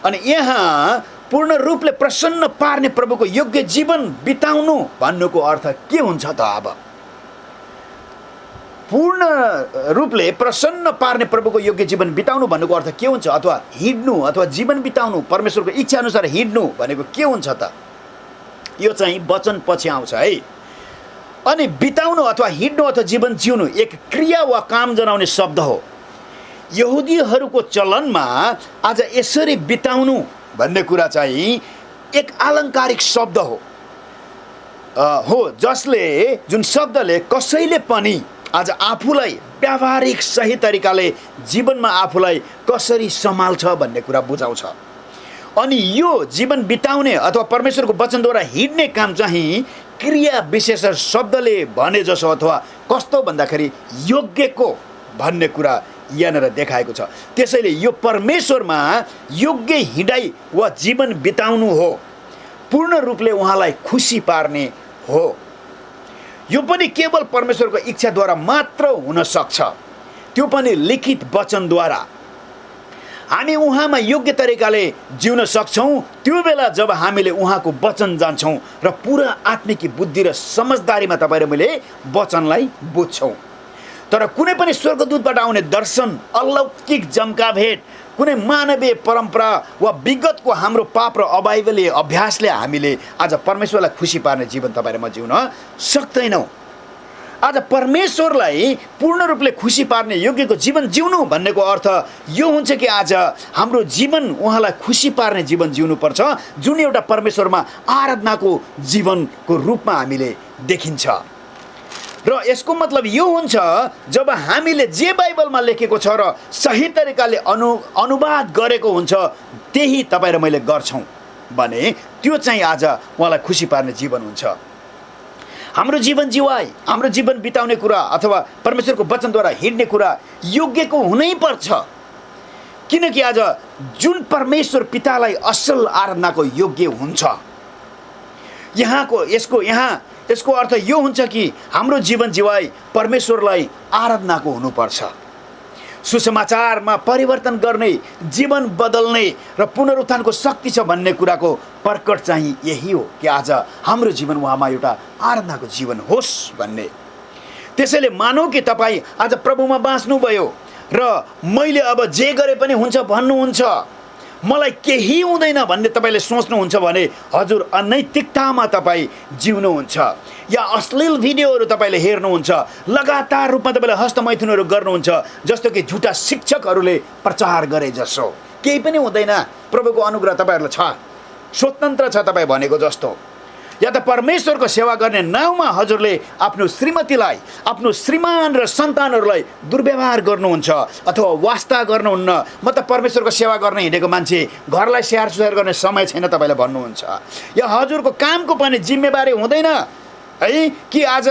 अनि यहाँ पूर्ण रूपले प्रसन्न पार्ने प्रभुको योग्य जीवन बिताउनु भन्नुको अर्थ के हुन्छ त? अब पूर्ण रूपले प्रसन्न पार्ने प्रभुको योग्य जीवन बिताउनु भन्नुको अर्थ के हुन्छ? अथवा हिँड्नु अथवा जीवन बिताउनु परमेश्वरको इच्छा अनुसार हिँड्नु भनेको के हुन्छ त? यो चाहिँ वचन पछि आउँछ है। अनि बिताउनु अथवा हिँड्नु अथवा जीवन जिउनु एक क्रिया वा काम जनाउने शब्द हो। यहुदीहरूको चलनमा आज यसरी बिताउनु भन्ने कुरा चाहिँ एक आलङ्कारिक शब्द हो जसले जुन शब्दले कसैले पनि आज आफूलाई व्यावहारिक सही तरिकाले जीवनमा आफूलाई कसरी सम्हाल्छ भन्ने कुरा बुझाउँछ। अनि यो जीवन बिताउने अथवा परमेश्वरको वचनद्वारा हिँड्ने काम चाहिँ क्रिया विशेष शब्दले भने जसो अथवा कस्तो भन्दाखेरि योग्यको भन्ने कुरा यहाँनिर देखाएको छ। त्यसैले यो परमेश्वरमा योग्य हिँडाइ वा जीवन बिताउनु हो, पूर्ण रूपले उहाँलाई खुसी पार्ने हो। यो पनि केवल परमेश्वरको इच्छाद्वारा मात्र हुन सक्छ, त्यो पनि लिखित वचनद्वारा। हामी उहाँमा योग्य तरिकाले जिउन सक्छौँ त्यो बेला जब हामीले उहाँको वचन जान्छौँ र पुरा आत्मिक बुद्धि र समझदारीमा तपाईँ र मैले वचनलाई बुझ्छौँ। तर कुनै पनि स्वर्गदूतबाट आउने दर्शन, अलौकिक जम्काभेट, कुनै मानवीय परम्परा वा विगतको हाम्रो पाप र अबाइबलीय अभ्यासले हामीले आज परमेश्वरलाई खुसी पार्ने जीवन तपाईँ र म जिउन सक्दैनौँ। आज परमेश्वरलाई पूर्ण रूपले खुसी पार्ने योग्यको जीवन जिउनु भन्नेको अर्थ यो हुन्छ कि आज हाम्रो जीवन उहाँलाई खुसी पार्ने जीवन जिउनुपर्छ, जुन एउटा परमेश्वरमा आराधनाको जीवनको रूपमा हामीले देखिन्छ। र यसको मतलब यो हुन्छ जब हामीले जे बाइबलमा लेखेको छ र सही तरिकाले अनुवाद गरेको हुन्छ त्यही तपाईँ र मैले गर्छौँ भने त्यो चाहिँ आज उहाँलाई खुसी पार्ने जीवन हुन्छ। हाम्रो जीवन जिवाई, हाम्रो जीवन बिताउने कुरा अथवा परमेश्वरको वचनद्वारा हिँड्ने कुरा योग्यको हुनै पर्छ। किनकि आज जुन परमेश्वर पितालाई असल आराधनाको योग्य हुन्छ, यसको अर्थ यो हुन्छ कि हाम्रो जीवन जिवाई परमेश्वरलाई आराधनाको हुनुपर्छ। सुसमाचारमा परिवर्तन गर्ने, जीवन बदल्ने र पुनरुत्थानको शक्ति छ भन्ने कुराको प्रकट चाहिँ यही हो कि आज हाम्रो जीवन उहाँमा एउटा आराधनाको जीवन होस् भन्ने। त्यसैले मानौ कि तपाईँ आज प्रभुमा बाँच्नुभयो र मैले अब जे गरे पनि हुन्छ भन्नुहुन्छ, मलाई केही हुँदैन भन्ने तपाईँले सोच्नुहुन्छ भने हजुर अनैतिकतामा तपाईँ जिउनुहुन्छ या अश्लील भिडियोहरू तपाईँले हेर्नुहुन्छ, लगातार रूपमा तपाईँले हस्तमैथुनहरू गर्नुहुन्छ जस्तो कि झुटा शिक्षकहरूले प्रचार गरे जसो। केही पनि हुँदैन, प्रभुको अनुग्रह तपाईँहरूलाई छ, स्वतन्त्र छ तपाईँ भनेको जस्तो। या त परमेश्वरको सेवा गर्ने नाउँमा हजुरले आफ्नो श्रीमतीलाई, आफ्नो श्रीमान र सन्तानहरूलाई दुर्व्यवहार गर्नुहुन्छ अथवा वास्ता गर्नुहुन्न। म त परमेश्वरको सेवा गर्न हिँडेको मान्छे, घरलाई स्याहार सुसार गर्ने समय छैन तपाईँले भन्नुहुन्छ। या हजुरको कामको पनि जिम्मेवारी हुँदैन है कि आज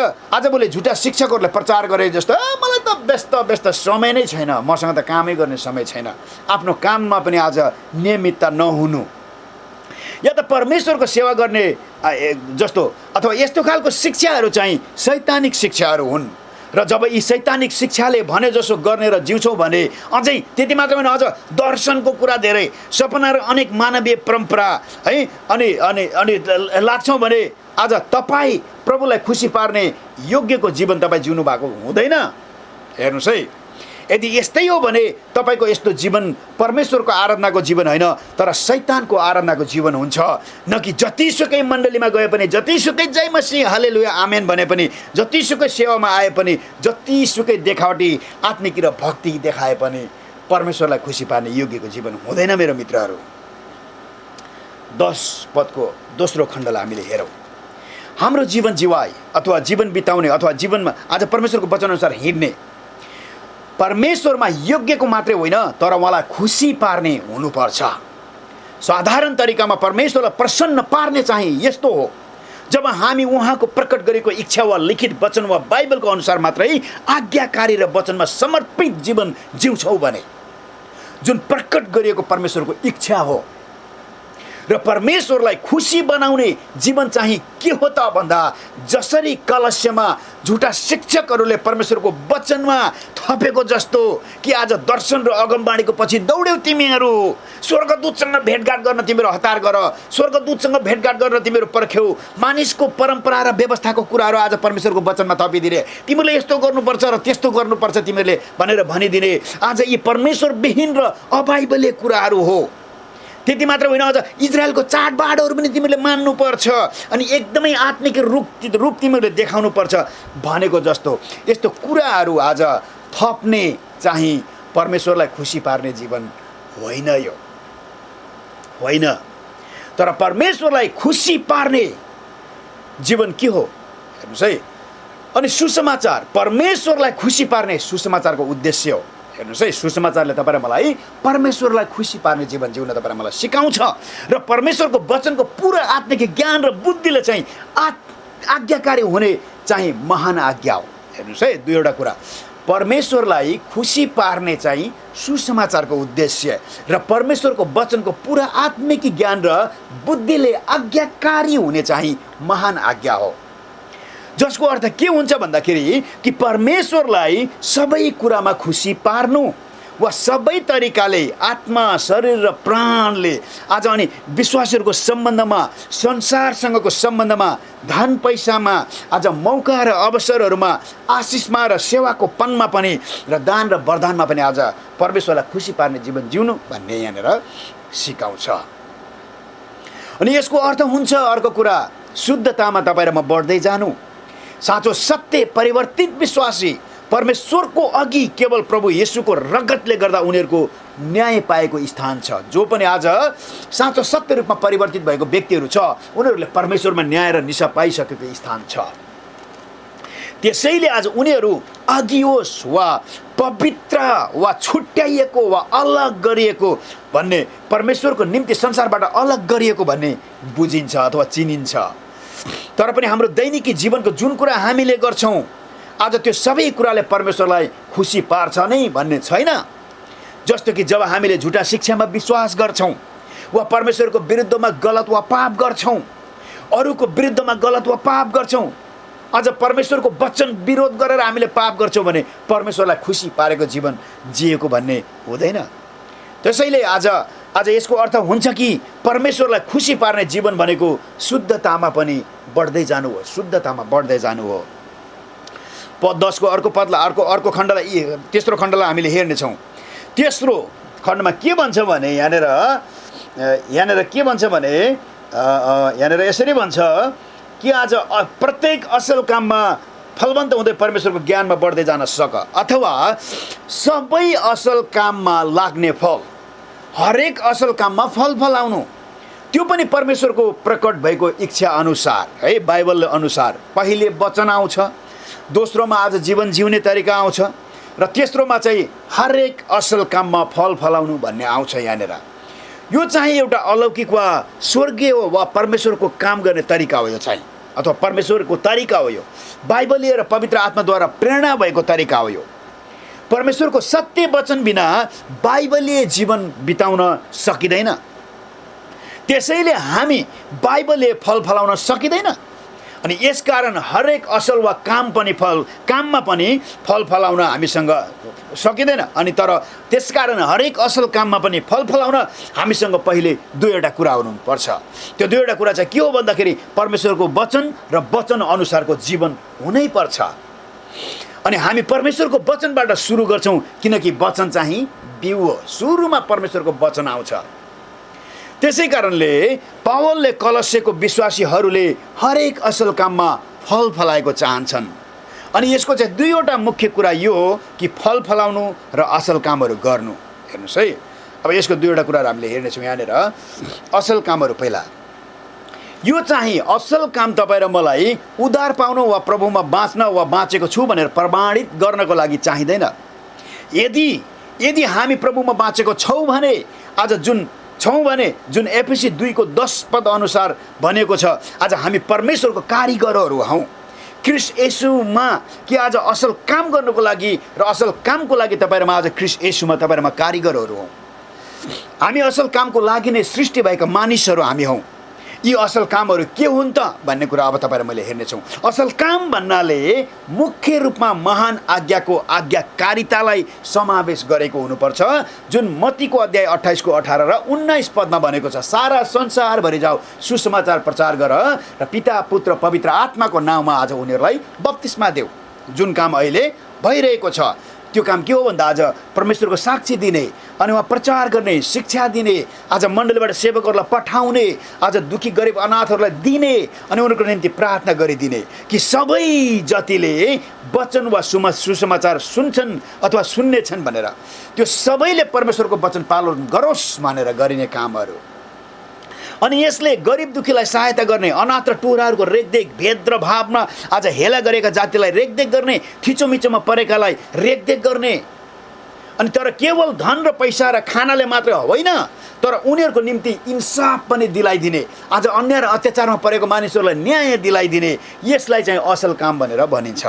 बोले झुटा शिक्षकहरूलाई प्रचार गरे जस्तो मलाई त व्यस्त समय नै छैन, मसँग त कामै गर्ने समय छैन। आफ्नो काममा पनि आज नियमितता नहुनु या त परमेश्वरको सेवा गर्ने जस्तो अथवा यस्तो खालको शिक्षाहरू चाहिँ शैतानिक शिक्षाहरू हुन्। र जब यी शैतानिक शिक्षाले भने जसो गर्ने र जिउँछौँ भने अझै त्यति मात्र होइन, अझ दर्शनको कुरा धेरै, सपना र अनेक मानवीय परम्परा है अनि लाग्छौँ भने आज तपाईँ प्रभुलाई खुसी पार्ने योग्यको जीवन तपाईँ जिउनु भएको हुँदैन। हेर्नुहोस् है, यदि यस्तै हो भने तपाईँको यस्तो जीवन परमेश्वरको आराधनाको जीवन होइन, तर शैतानको आराधनाको जीवन हुन्छ। न कि जतिसुकै मण्डलीमा गए पनि, जतिसुकै जय मसीह हालेलुया आमेन भने पनि, जतिसुकै सेवामा आए पनि, जतिसुकै देखावटी आत्मिक र भक्ति देखाए पनि परमेश्वरलाई खुसी पार्ने योग्यको जीवन हुँदैन मेरो मित्रहरू। 10 पदको दोस्रो खण्डलाई हामीले हेरौँ। हाम्रो जीवन जीवाई अथवा जीवन बिताउने अथवा जीवनमा आज परमेश्वरको वचनअनुसार हिँड्ने परमेश्वरमा योग्यको मात्रै होइन, तर उहाँलाई खुसी पार्ने हुनुपर्छ। साधारण तरिकामा परमेश्वरलाई प्रसन्न पार्ने चाहिँ यस्तो हो, जब हामी उहाँको प्रकट गरेको इच्छा वा लिखित वचन वा बाइबलको अनुसार मात्रै आज्ञाकारी र वचनमा समर्पित जीवन जिउँछौँ भने, जुन प्रकट गरिएको परमेश्वरको इच्छा हो। र परमेश्वरलाई खुसी बनाउने जीवन चाहिँ के हो त भन्दा, जसरी कलस्यमा झुटा शिक्षकहरूले परमेश्वरको वचनमा थपेको जस्तो कि आज दर्शन र अगमबाणीको पछि दौड्यौ तिमीहरू, स्वर्गदूतसँग भेटघाट गर्न तिमीहरू हतार गर, स्वर्गदूतसँग भेटघाट गर्न तिमीहरू पर्ख्यौ, मानिसको परम्परा र व्यवस्थाको कुराहरू आज परमेश्वरको वचनमा थपिदिने, तिमीहरूले यस्तो गर्नुपर्छ र त्यस्तो गर्नुपर्छ तिमीहरूले भनेर भनिदिने, आज यी परमेश्वरविहीन र अबाइबलीय कुराहरू हो। त्यति मात्र होइन, अझ इजरायलको चाडबाडहरू पनि तिमीहरूले मान्नुपर्छ अनि एकदमै आत्मिक रूप तिमीहरूले देखाउनुपर्छ भनेको जस्तो यस्तो कुराहरू आज थप्ने चाहिँ परमेश्वरलाई खुसी पार्ने जीवन होइन यो, होइन। तर परमेश्वरलाई खुसी पार्ने जीवन के हो हेर्नुहोस् है। अनि सुसमाचार परमेश्वरलाई खुसी पार्ने सुसमाचारको उद्देश्य हो। हेर्नुहोस् है, सुसमाचारले तपाईँ र मलाई परमेश्वरलाई खुसी पार्ने जीवन जिउन तपाईँ र मलाई सिकाउँछ र परमेश्वरको वचनको पुरा आत्मिक ज्ञान र बुद्धिले चाहिँ आज्ञाकारी हुने चाहिँ महान आज्ञा हो। हेर्नुहोस् है, दुईवटा कुरा, परमेश्वरलाई खुसी पार्ने चाहिँ सुसमाचारको उद्देश्य र परमेश्वरको वचनको पुरा आत्मिक ज्ञान र बुद्धिले आज्ञाकारी हुने चाहिँ महान आज्ञा हो। जसको अर्थ के हुन्छ भन्दाखेरि कि परमेश्वरलाई सबै कुरामा खुसी पार्नु वा सबै तरिकाले आत्मा शरीर र प्राणले आज अनि विश्वासीहरूको सम्बन्धमा, संसारसँगको सम्बन्धमा, धन पैसामा, आज मौका र अवसरहरूमा, आशिषमा र सेवाको पनमा पनि र दान र वरदानमा पनि आज परमेश्वरलाई खुसी पार्ने जीवन जिउनु भन्ने यहाँनिर सिकाउँछ। अनि यसको अर्थ हुन्छ अर्को कुरा, शुद्धतामा तपाईँ र म बढ्दै जानु। साँचो सत्य परिवर्तित विश्वासी परमेश्वरको अघि केवल प्रभु येशूको रगतले गर्दा उनीहरूको न्याय पाएको स्थान छ। जो पनि आज साँचो सत्य रूपमा परिवर्तित भएको व्यक्तिहरू छ, उनीहरूले परमेश्वरमा न्याय र निशा पाइसकेको स्थान छ। त्यसैले आज उनीहरू अघियोस् वा पवित्र वा छुट्याइएको वा अलग गरिएको भन्ने, परमेश्वरको निम्ति संसारबाट अलग गरिएको भन्ने बुझिन्छ अथवा चिनिन्छ। तर पनि हाम्रो दैनिकी जीवनको जुन कुरा हामीले गर्छौँ आज त्यो सबै कुराले परमेश्वरलाई खुसी पार्छ नै भन्ने छैन। जस्तो कि जब हामीले झुटा शिक्षामा विश्वास गर्छौँ वा परमेश्वरको विरुद्धमा गलत वा पाप गर्छौँ, अरूको विरुद्धमा गलत वा पाप गर्छौँ, आज परमेश्वरको वचन विरोध गरेर हामीले पाप गर्छौँ भने परमेश्वरलाई खुसी पारेको जीवन जिएको भन्ने हुँदैन। त्यसैले आज यसको अर्थ हुन्छ कि परमेश्वरलाई खुसी पार्ने जीवन भनेको शुद्धतामा पनि बढ्दै जानु हो, शुद्धतामा बढ्दै जानु हो। पद 10 को अर्को पदलाई अर्को खण्डलाई, तेस्रो खण्डलाई हामीले हेर्नेछौँ। तेस्रो खण्डमा के भन्छ भने यहाँनिर के भन्छ भने यहाँनिर यसरी भन्छ कि आज प्रत्येक असल काममा फलवन्त हुँदै परमेश्वरको ज्ञानमा बढ्दै जान सक, अथवा सबै असल काममा लाग्ने फल, हरेक असल काममा फल फलाउनु, त्यो पनि परमेश्वरको प्रकट भएको इच्छा अनुसार है, बाइबल अनुसार। पहिले वचन आउँछ, दोस्रोमा आज जीवन जिउने तरिका आउँछ र तेस्रोमा चाहिँ हरेक असल काममा फल फलाउनु भन्ने आउँछ यहाँनिर। यो चाहिँ एउटा अलौकिक वा स्वर्गीय वा परमेश्वरको काम गर्ने तरिका हो यो चाहिँ, अथवा परमेश्वरको तरिका हो यो, बाइबलीय र पवित्र आत्माद्वारा प्रेरणा भएको तरिका हो यो। परमेश्वरको सत्य वचन बिना बाइबलीय जीवन बिताउन सकिँदैन। त्यसैले हामी बाइबलले फल फलाउन सकिँदैन। अनि यसकारण हरेक असल वा काममा पनि फल फलाउन हामीसँग सकिँदैन। अनि तर त्यसकारण हरेक असल काममा पनि फल फलाउन हामीसँग पहिले दुईवटा कुरा हुनुपर्छ। त्यो दुईवटा कुरा चाहिँ के हो भन्दाखेरि परमेश्वरको वचन र वचन अनुसारको जीवन हुनै पर्छ। अनि हामी परमेश्वरको वचनबाट सुरु गर्छौँ, किनकि वचन चाहिँ बिउ हो। सुरुमा परमेश्वरको वचन आउँछ। त्यसै कारणले पावलले कलस्यको विश्वासीहरूले हरेक असल काममा फल फलाएको चाहन्छन्। अनि यसको चाहिँ दुईवटा मुख्य कुरा यो हो कि फल फलाउनु र असल कामहरू गर्नु। हेर्नुहोस् है, अब यसको दुईवटा कुराहरू हामीले हेर्नेछौँ यहाँनिर। असल कामहरू पहिला, यो चाहिँ असल काम तपाईँ र मलाई उद्धार पाउनु वा प्रभुमा बाँच्न वा बाँचेको छु भनेर प्रमाणित गर्नको लागि चाहिँदैन। यदि हामी प्रभुमा बाँचेको छौँ भने, आज जुन एफएसी 2:10 पद अनुसार भनेको छ, आज हामी परमेश्वरको कारिगरहरू हौँ ख्रीष्ट येशूमा। कि आज असल काम गर्नुको लागि र असल कामको लागि तपाईँहरूमा आज ख्रीष्ट येशूमा तपाईँहरूमा कारिगरहरू हौँ। हामी असल कामको लागि नै सृष्टि भएका मानिसहरू हामी हौँ। यी असल कामहरू के हुन् त भन्ने कुरा अब तपाईँ र मैले हेर्नेछौँ। असल काम भन्नाले मुख्य रूपमा महान आज्ञाको आज्ञाकारितालाई समावेश गरेको हुनुपर्छ, जुन मत्तीको अध्याय 28:18 र 19 पदमा भनेको छ। सारा संसारभरि जाऊ, सुसमाचार प्रचार गर र पिता पुत्र पवित्र आत्माको नाउँमा आज उनीहरूलाई बप्तिस्मा देऊ। जुन काम अहिले भइरहेको छ त्यो काम के हो भन्दा आज परमेश्वरको साक्षी दिने, अनि उहाँ प्रचार गर्ने, शिक्षा दिने, आज मण्डलीबाट सेवकहरूलाई पठाउने, आज दुखी गरिब अनाथहरूलाई दिने, अनि उनीहरूको निम्ति प्रार्थना गरिदिने कि सबै जतिले वचन वा सुसमाचार सुन्छन् अथवा सुन्नेछन् भनेर त्यो सबैले परमेश्वरको वचन पालन गरोस् भनेर गरिने कामहरू। अनि यसले गरिब दुखीलाई सहायता गर्ने, अनाथ र टुराहरूको रेखदेख, भेदभावमा आज हेला गरेका जातिलाई रेखदेख गर्ने, थिचोमिचोमा परेकालाई रेखदेख गर्ने। अनि तर केवल धन र पैसा र खानाले मात्र होइन, तर उनीहरूको निम्ति इन्साफ पनि दिलाइदिने, आज अन्याय र अत्याचारमा परेको मानिसहरूलाई न्याय दिलाइदिने, यसलाई चाहिँ असल काम भनेर भनिन्छ।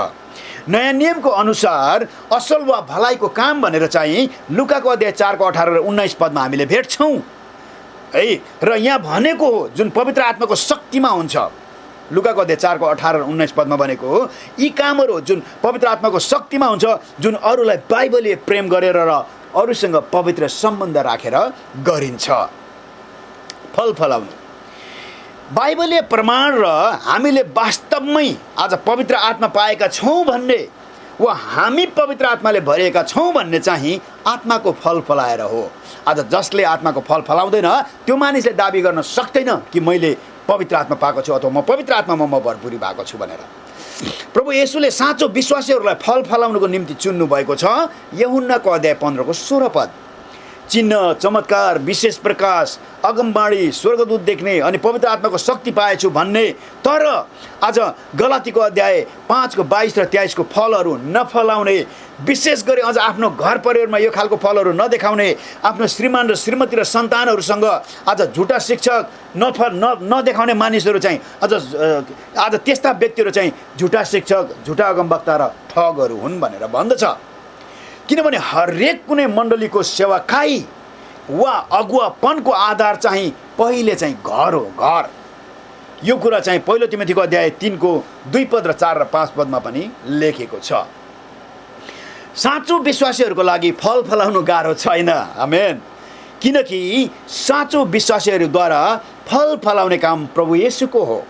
नयाँ नियमको अनुसार असल वा भलाइको काम भनेर चाहिँ लुकाको अध्याय 4:18 र 19 पदमा हामीले भेट्छौँ है। र यहाँ भनेको हो जुन पवित्र आत्माको शक्तिमा हुन्छ। लुकाको अध्याय 4:18 र 19 पदमा भनेको हो यी कामहरू जुन पवित्र आत्माको शक्तिमा हुन्छ, जुन अरूलाई बाइबलीय प्रेम गरेर र अरूसँग पवित्र सम्बन्ध राखेर गरिन्छ। फल फलाउनु बाइबलीय प्रमाण र हामीले वास्तवमै आज पवित्र आत्मा पाएका छौँ भन्ने वा हामी पवित्र आत्माले भरिएका छौँ भन्ने चाहिँ आत्माको फल फलाएर हो। आज जसले आत्माको फल फलाउँदैन त्यो मानिसले दाबी गर्न सक्दैन कि मैले पवित्र आत्मा पाएको छु अथवा म पवित्र आत्मामा म भरपुरी भएको छु भनेर। प्रभु येशूले साँचो विश्वासीहरूलाई फल फलाउनुको निम्ति चुन्नु भएको छ। यूहन्नाको अध्याय 15:16 पद, चिन्ह, चमत्कार, विशेष प्रकाश, अगमबाणी, स्वर्गदूत देख्ने अनि पवित्र आत्माको शक्ति पाएछु भन्ने। तर आज गलातीको अध्याय 5:22 र 23 फलहरू नफलाउने, विशेष गरी अझ आफ्नो घर परिवारमा यो खालको फलहरू नदेखाउने, आफ्नो श्रीमान र श्रीमती र सन्तानहरूसँग आज झुटा शिक्षक नदेखाउने मानिसहरू चाहिँ आज त्यस्ता व्यक्तिहरू चाहिँ झुटा शिक्षक, झुटा अगमवक्ता र ठगहरू हुन् भनेर भन्दछ। किनभने हरेक कुनै मण्डलीको सेवाकाई वा अगुवापनको आधार चाहिँ पहिले चाहिँ घर हो, घर। यो कुरा चाहिँ पहिलो तिमोथीको अध्याय 3:2 पद र 4 र 5 पदमा पनि लेखेको छ। साँचो विश्वासीहरूको लागि फल फलाउनु गाह्रो छैन। आमेन। किनकि साँचो विश्वासीहरूद्वारा फल फलाउने काम प्रभु येशूको हो।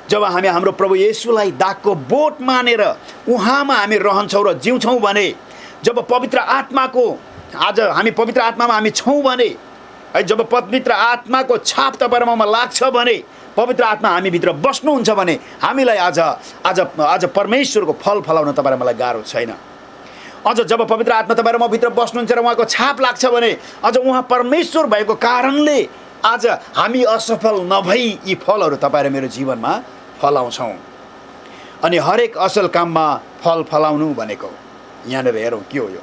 जब हामी हाम्रो प्रभु येशूलाई दागको बोट मानेर उहाँमा हामी रहन्छौँ र जिउँछौँ भने, जब पवित्र आत्माको आज हामी पवित्र आत्मामा हामी छौँ भने है, जब पवित्र आत्माको छाप तपाईँहरूमा लाग्छ भने, पवित्र आत्मा हामीभित्र बस्नुहुन्छ भने हामीलाई आज आज आज परमेश्वरको फल फलाउन तपाईँहरू मलाई गाह्रो छैन। अझ जब पवित्र आत्मा तपाईँहरू म भित्र बस्नुहुन्छ र उहाँको छाप लाग्छ भने अझ उहाँ परमेश्वर भएको कारणले आज हामी असफल नभई यी फलहरू तपाईँहरू मेरो जीवनमा फलाउँछौँ। अनि हरेक असल काममा फल फलाउनु भनेको यहाँनिर हेरौँ के हो। यो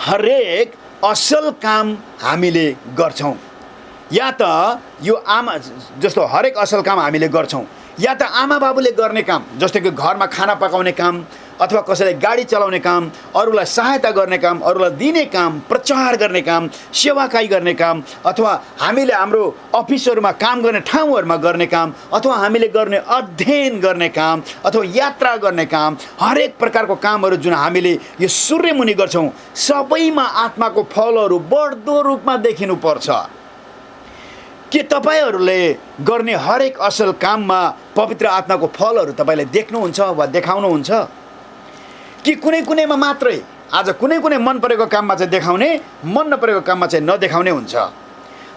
हरेक असल काम हामीले गर्छौँ, या त यो आमा जस्तो हरेक असल काम हामीले गर्छौँ, या त आमा बाबुले गर्ने काम जस्तो कि घरमा खाना पकाउने काम अथवा कसैलाई गाडी चलाउने काम, अरूलाई सहायता गर्ने काम, अरूलाई दिने काम, प्रचार गर्ने काम, सेवाकाई गर्ने काम, अथवा हामीले हाम्रो अफिसहरूमा काम गर्ने ठाउँहरूमा गर्ने काम, अथवा हामीले गर्ने अध्ययन गर्ने काम, अथवा यात्रा गर्ने काम, हरेक प्रकारको कामहरू जुन हामीले यो सूर्यमुनि गर्छौँ सबैमा आत्माको फलहरू बढ्दो रूपमा देखिनुपर्छ। के तपाईँहरूले गर्ने हरेक असल काममा पवित्र आत्माको फलहरू तपाईँले देख्नुहुन्छ वा देखाउनुहुन्छ कि कुनै कुनैमा मात्रै आज कुनै कुनै मन परेको काममा चाहिँ देखाउने, मन नपरेको काममा चाहिँ नदेखाउने हुन्छ?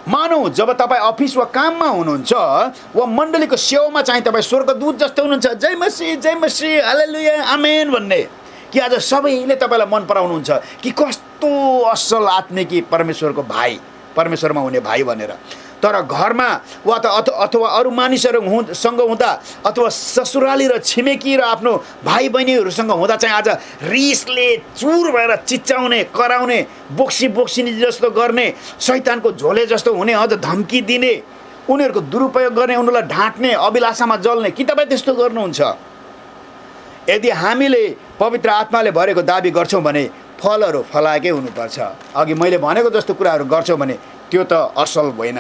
मानौ जब तपाईँ अफिस वा काममा हुनुहुन्छ वा मण्डलीको सेवामा चाहिँ तपाईँ स्वर्गदूत जस्तो हुनुहुन्छ, जय मसीह हालेलुया आमेन भन्ने, कि आज सबैले तपाईँलाई मन पराउनुहुन्छ कि कस्तो असल आत्मिकी परमेश्वरको भाइ, परमेश्वरमा हुने भाइ भनेर। तर घरमा वा त अथवा अरू मानिसहरूसँग हुँदा अथवा ससुराली र छिमेकी र आफ्नो भाइ बहिनीहरूसँग हुँदा चाहिँ आज रिसले चुर भएर चिच्चाउने, कराउने, बोक्सिनी जस्तो गर्ने, शैतानको झोले जस्तो हुने, अझ धम्की दिने, उनीहरूको दुरुपयोग गर्ने, उनीहरूलाई ढाँट्ने, अभिलाषामा जल्ने, कि तपाईँ त्यस्तो गर्नुहुन्छ? यदि हामीले पवित्र आत्माले भरेको दाबी गर्छौँ भने फलहरू फलाएकै हुनुपर्छ। अघि मैले भनेको जस्तो कुराहरू गर्छौँ भने त्यो त असल होइन।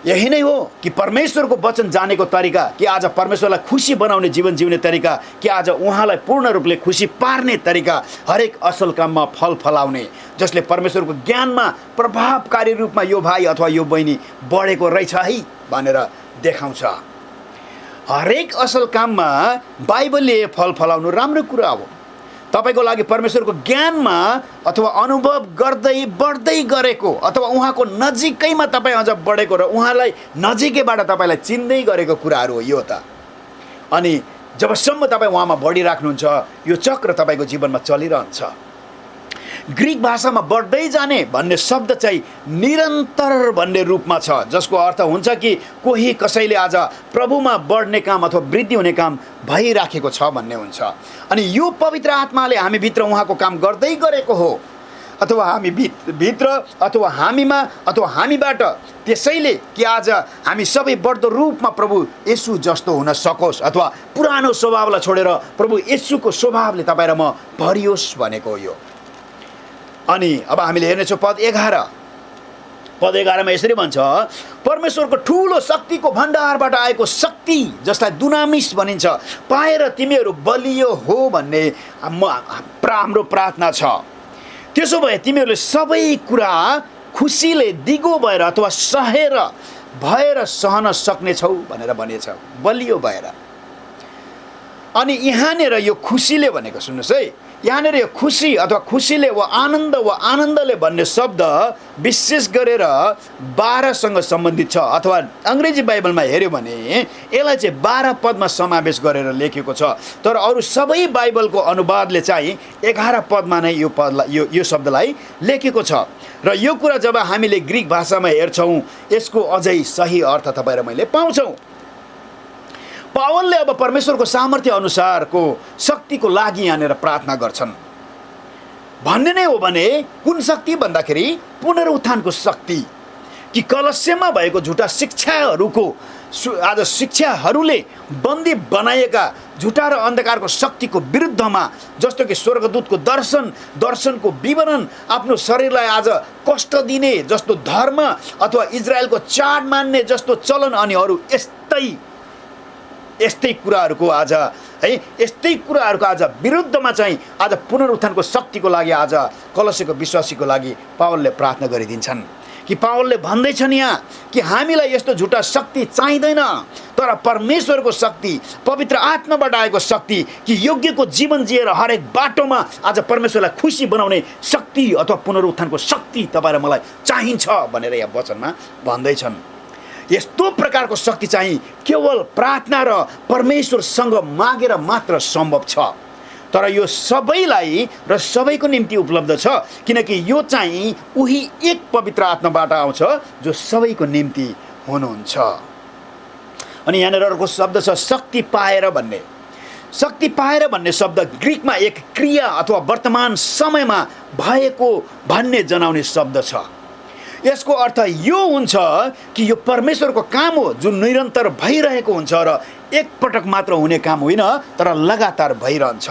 यही नै हो कि परमेश्वरको वचन जानेको तरिका, कि आज परमेश्वरलाई खुसी बनाउने जीवन जिउने तरिका, कि आज उहाँलाई पूर्ण रूपले खुसी पार्ने तरिका, हरेक असल काममा फल फलाउने, जसले परमेश्वरको ज्ञानमा प्रभावकारी रूपमा यो भाइ अथवा यो बहिनी बढेको रहेछ है भनेर देखाउँछ। हरेक असल काममा बाइबलले फल फलाउनु राम्रो कुरा हो। तपाईँको लागि परमेश्वरको ज्ञानमा अथवा अनुभव गर्दै बढ्दै गरेको, अथवा उहाँको नजिकैमा तपाईँ अझ बढेको र उहाँलाई नजिकैबाट तपाईँलाई चिन्दै गरेको कुराहरू हो यो त। अनि जबसम्म तपाईँ उहाँमा बढिराख्नुहुन्छ यो चक्र तपाईँको जीवनमा चलिरहन्छ। ग्रिक भाषामा बढ्दै जाने भन्ने शब्द चाहिँ निरन्तर भन्ने रूपमा छ, जसको अर्थ हुन्छ कि कोही कसैले आज प्रभुमा बढ्ने काम अथवा वृद्धि हुने काम भइराखेको छ भन्ने हुन्छ। अनि यो पवित्र आत्माले हामीभित्र उहाँको काम गर्दै गरेको हो, अथवा हामी भित्र अथवा हामीमा अथवा हामीबाट। त्यसैले कि आज हामी सबै बढ्दो रूपमा प्रभु येशू जस्तो हुन सकोस्, अथवा पुरानो स्वभावलाई छोडेर प्रभु येशूको स्वभावले तपाईँ र म भरियोस् भनेको हो यो। अनि अब हामीले हेर्नेछौँ पद 11 मा यसरी भन्छ, परमेश्वरको ठुलो शक्तिको भण्डारबाट आएको शक्ति जसलाई दुनामिस भनिन्छ पाएर तिमीहरू बलियो हो भन्ने हाम्रो प्रार्थना छ। त्यसो भए तिमीहरूले सबै कुरा खुसीले दिगो भएर अथवा भएर सहन सक्नेछौ भनेर भनिएछ, बलियो भएर। अनि यहाँनिर यो खुसीले भनेको सुन्नुहोस् है, यहाँनिर यो खुसी अथवा खुसीले वा आनन्दले भन्ने शब्द विशेष गरेर 12सँग सम्बन्धित छ, अथवा अङ्ग्रेजी बाइबलमा हेऱ्यो भने यसलाई चाहिँ 12 पदमा समावेश गरेर लेखेको छ। तर अरू सबै बाइबलको अनुवादले चाहिँ 11 पदमा नै यो शब्दलाई लेखेको छ। र यो कुरा जब हामीले ग्रिक भाषामा हेर्छौँ यसको अझै सही अर्थ तपाईँ र मैले पाउँछौँ। पावलले अब परमेश्वरको सामर्थ्य अनुसारको शक्तिको लागि यहाँनिर प्रार्थना गर्छन्। भन्ने नै हो भने कुन शक्ति भन्दाखेरि पुनरुत्थानको शक्ति, कि कलस्यमा भएको झुटा शिक्षाहरूको आज शिक्षाहरूले बन्दी बनाएका झुटा र अन्धकारको शक्तिको विरुद्धमा, जस्तो कि स्वर्गदूतको दर्शनको विवरण, आफ्नो शरीरलाई आज कष्ट दिने जस्तो धर्म, अथवा इजरायलको चाड मान्ने जस्तो चलन, अनि अरू यस्तै कुराहरूको आज विरुद्धमा चाहिँ आज पुनरुत्थानको शक्तिको लागि आज कलस्यको विश्वासीको लागि पावलले प्रार्थना गरिदिन्छन्। कि पावलले भन्दैछन् यहाँ कि हामीलाई यस्तो झुटा शक्ति चाहिँदैन, तर परमेश्वरको शक्ति, पवित्र आत्माबाट आएको शक्ति, कि योग्यको जीवन जिएर हरेक बाटोमा आज परमेश्वरलाई खुसी बनाउने शक्ति अथवा पुनरुत्थानको शक्ति तपाईँ र मलाई चाहिन्छ भनेर यहाँ वचनमा भन्दैछन्। यस्तो प्रकारको शक्ति चाहिँ केवल प्रार्थना र परमेश्वरसँग मागेर मात्र सम्भव छ। तर यो सबैलाई र सबैको निम्ति उपलब्ध छ, किनकि यो चाहिँ उही एक पवित्र आत्माबाट आउँछ जो सबैको निम्ति हुनुहुन्छ। अनि यहाँनिर अर्को शब्द छ शक्ति पाएर भन्ने। शक्ति पाएर भन्ने शब्द ग्रिकमा एक क्रिया अथवा वर्तमान समयमा भएको भन्ने जनाउने शब्द छ। यसको अर्थ यो हुन्छ कि यो परमेश्वरको काम हो जुन निरन्तर भइरहेको हुन्छ र एकपटक मात्र हुने काम होइन, तर लगातार भइरहन्छ।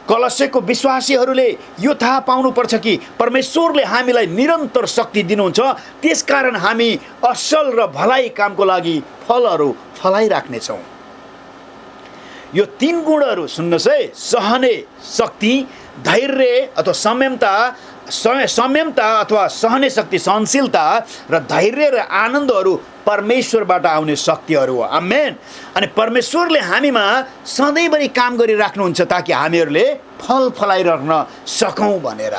कलस्यको विश्वासीहरूले यो थाहा पाउनुपर्छ कि परमेश्वरले हामीलाई निरन्तर शक्ति दिनुहुन्छ, त्यसकारण हामी असल र भलाइ कामको लागि फलहरू फलाइराख्नेछौँ। यो 3 गुणहरू सुन्नुहोस् है, सहने शक्ति, धैर्य अथवा संयमता संयमता अथवा सहने शक्ति, सहनशीलता र धैर्य र आनन्दहरू परमेश्वरबाट आउने शक्तिहरू हो। आमेन। अनि परमेश्वरले हामीमा सधैँभरि काम गरिराख्नुहुन्छ ताकि हामीहरूले फल फलाइराख्न सकौँ भनेर।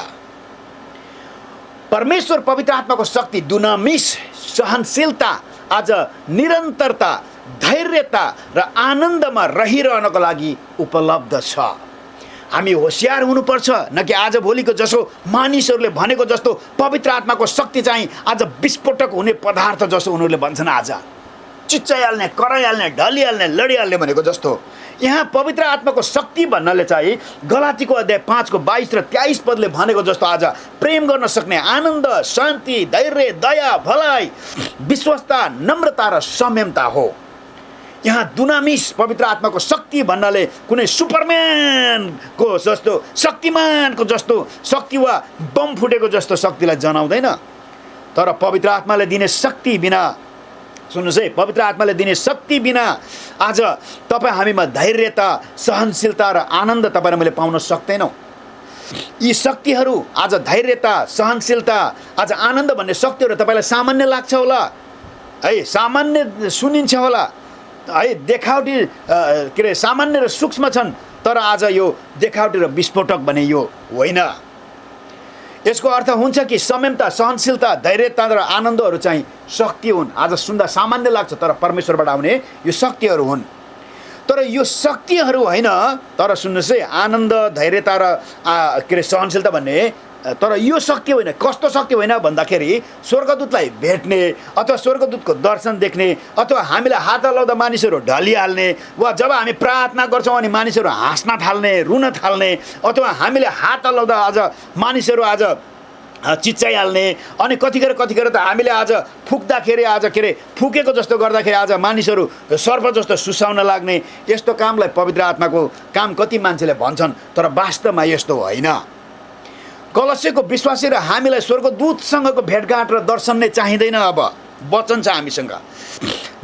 परमेश्वर पवित्र आत्माको शक्ति दुनामिस, सहनशीलता, आज निरन्तरता, धैर्यता र आनन्दमा रहिरहनको लागि उपलब्ध छ। हामी होसियार हुनुपर्छ, न कि आज भोलिको जसो मानिसहरूले भनेको जस्तो पवित्र आत्माको शक्ति चाहिँ आज विस्फोटक हुने पदार्थ जसो उनीहरूले भन्छन्, आज चिच्चाइहाल्ने, कराइहाल्ने, ढलिहाल्ने, लडिहाल्ने भनेको जस्तो। यहाँ पवित्र आत्माको शक्ति भन्नाले चाहिँ गलातीको अध्याय 5 को 22 र 23 पदले भनेको जस्तो आज प्रेम गर्न सक्ने, आनन्द, शान्ति, धैर्य, दया, भलाइ, विश्वस्ता, नम्रता र संयमता हो। यहाँ दुनामिस पवित्र आत्माको शक्ति भन्नाले कुनै सुपरम्यानको जस्तो, शक्तिमानको जस्तो शक्ति वा बम फुटेको जस्तो शक्तिलाई जनाउँदैन। तर पवित्र आत्माले दिने शक्ति बिना, सुन्नुहोस् है, पवित्र आत्माले दिने शक्ति बिना आज तपाईँ हामीमा धैर्यता, सहनशीलता र आनन्द तपाईँ र मैले पाउन सक्दैनौँ। यी शक्तिहरू आज धैर्यता, सहनशीलता, आज आनन्द भन्ने शक्तिहरू तपाईँलाई सामान्य लाग्छ होला है, सामान्य सुनिन्छ होला है, देखावटी के अरे सामान्य र सूक्ष्म छन्। तर आज यो देखावटी र विस्फोटक भने यो होइन। यसको अर्थ हुन्छ कि संयमता, सहनशीलता, धैर्यता र आनन्दहरू चाहिँ शक्ति हुन्। आज सुन्दा सामान्य लाग्छ तर परमेश्वरबाट आउने यो शक्तिहरू हुन्। तर यो शक्तिहरू होइन, तर सुन्नुहोस् है, आनन्द, धैर्यता र के अरे सहनशीलता भन्ने, तर यो शक्ति होइन। कस्तो शक्ति होइन भन्दाखेरि स्वर्गदूतलाई भेट्ने अथवा स्वर्गदूतको दर्शन देख्ने अथवा हामीलाई हात हल्लाउँदा मानिसहरू ढलिहाल्ने, वा जब हामी प्रार्थना गर्छौँ अनि मानिसहरू हाँस्न थाल्ने, रुन थाल्ने, अथवा हामीले हात हल्लाउँदा आज मानिसहरू आज चिच्चाइहाल्ने, अनि कतिखेर त हामीले आज फुक्दाखेरि आज के अरे फुकेको जस्तो गर्दाखेरि आज मानिसहरू सर्प जस्तो सुसाउन लाग्ने, यस्तो कामलाई पवित्र आत्माको काम कति मान्छेले भन्छन्, तर वास्तवमा यस्तो होइन। कलस्यको विश्वासी र हामीलाई स्वर्गदूतसँगको भेटघाट र दर्शन नै चाहिँदैन। अब वचन छ हामीसँग,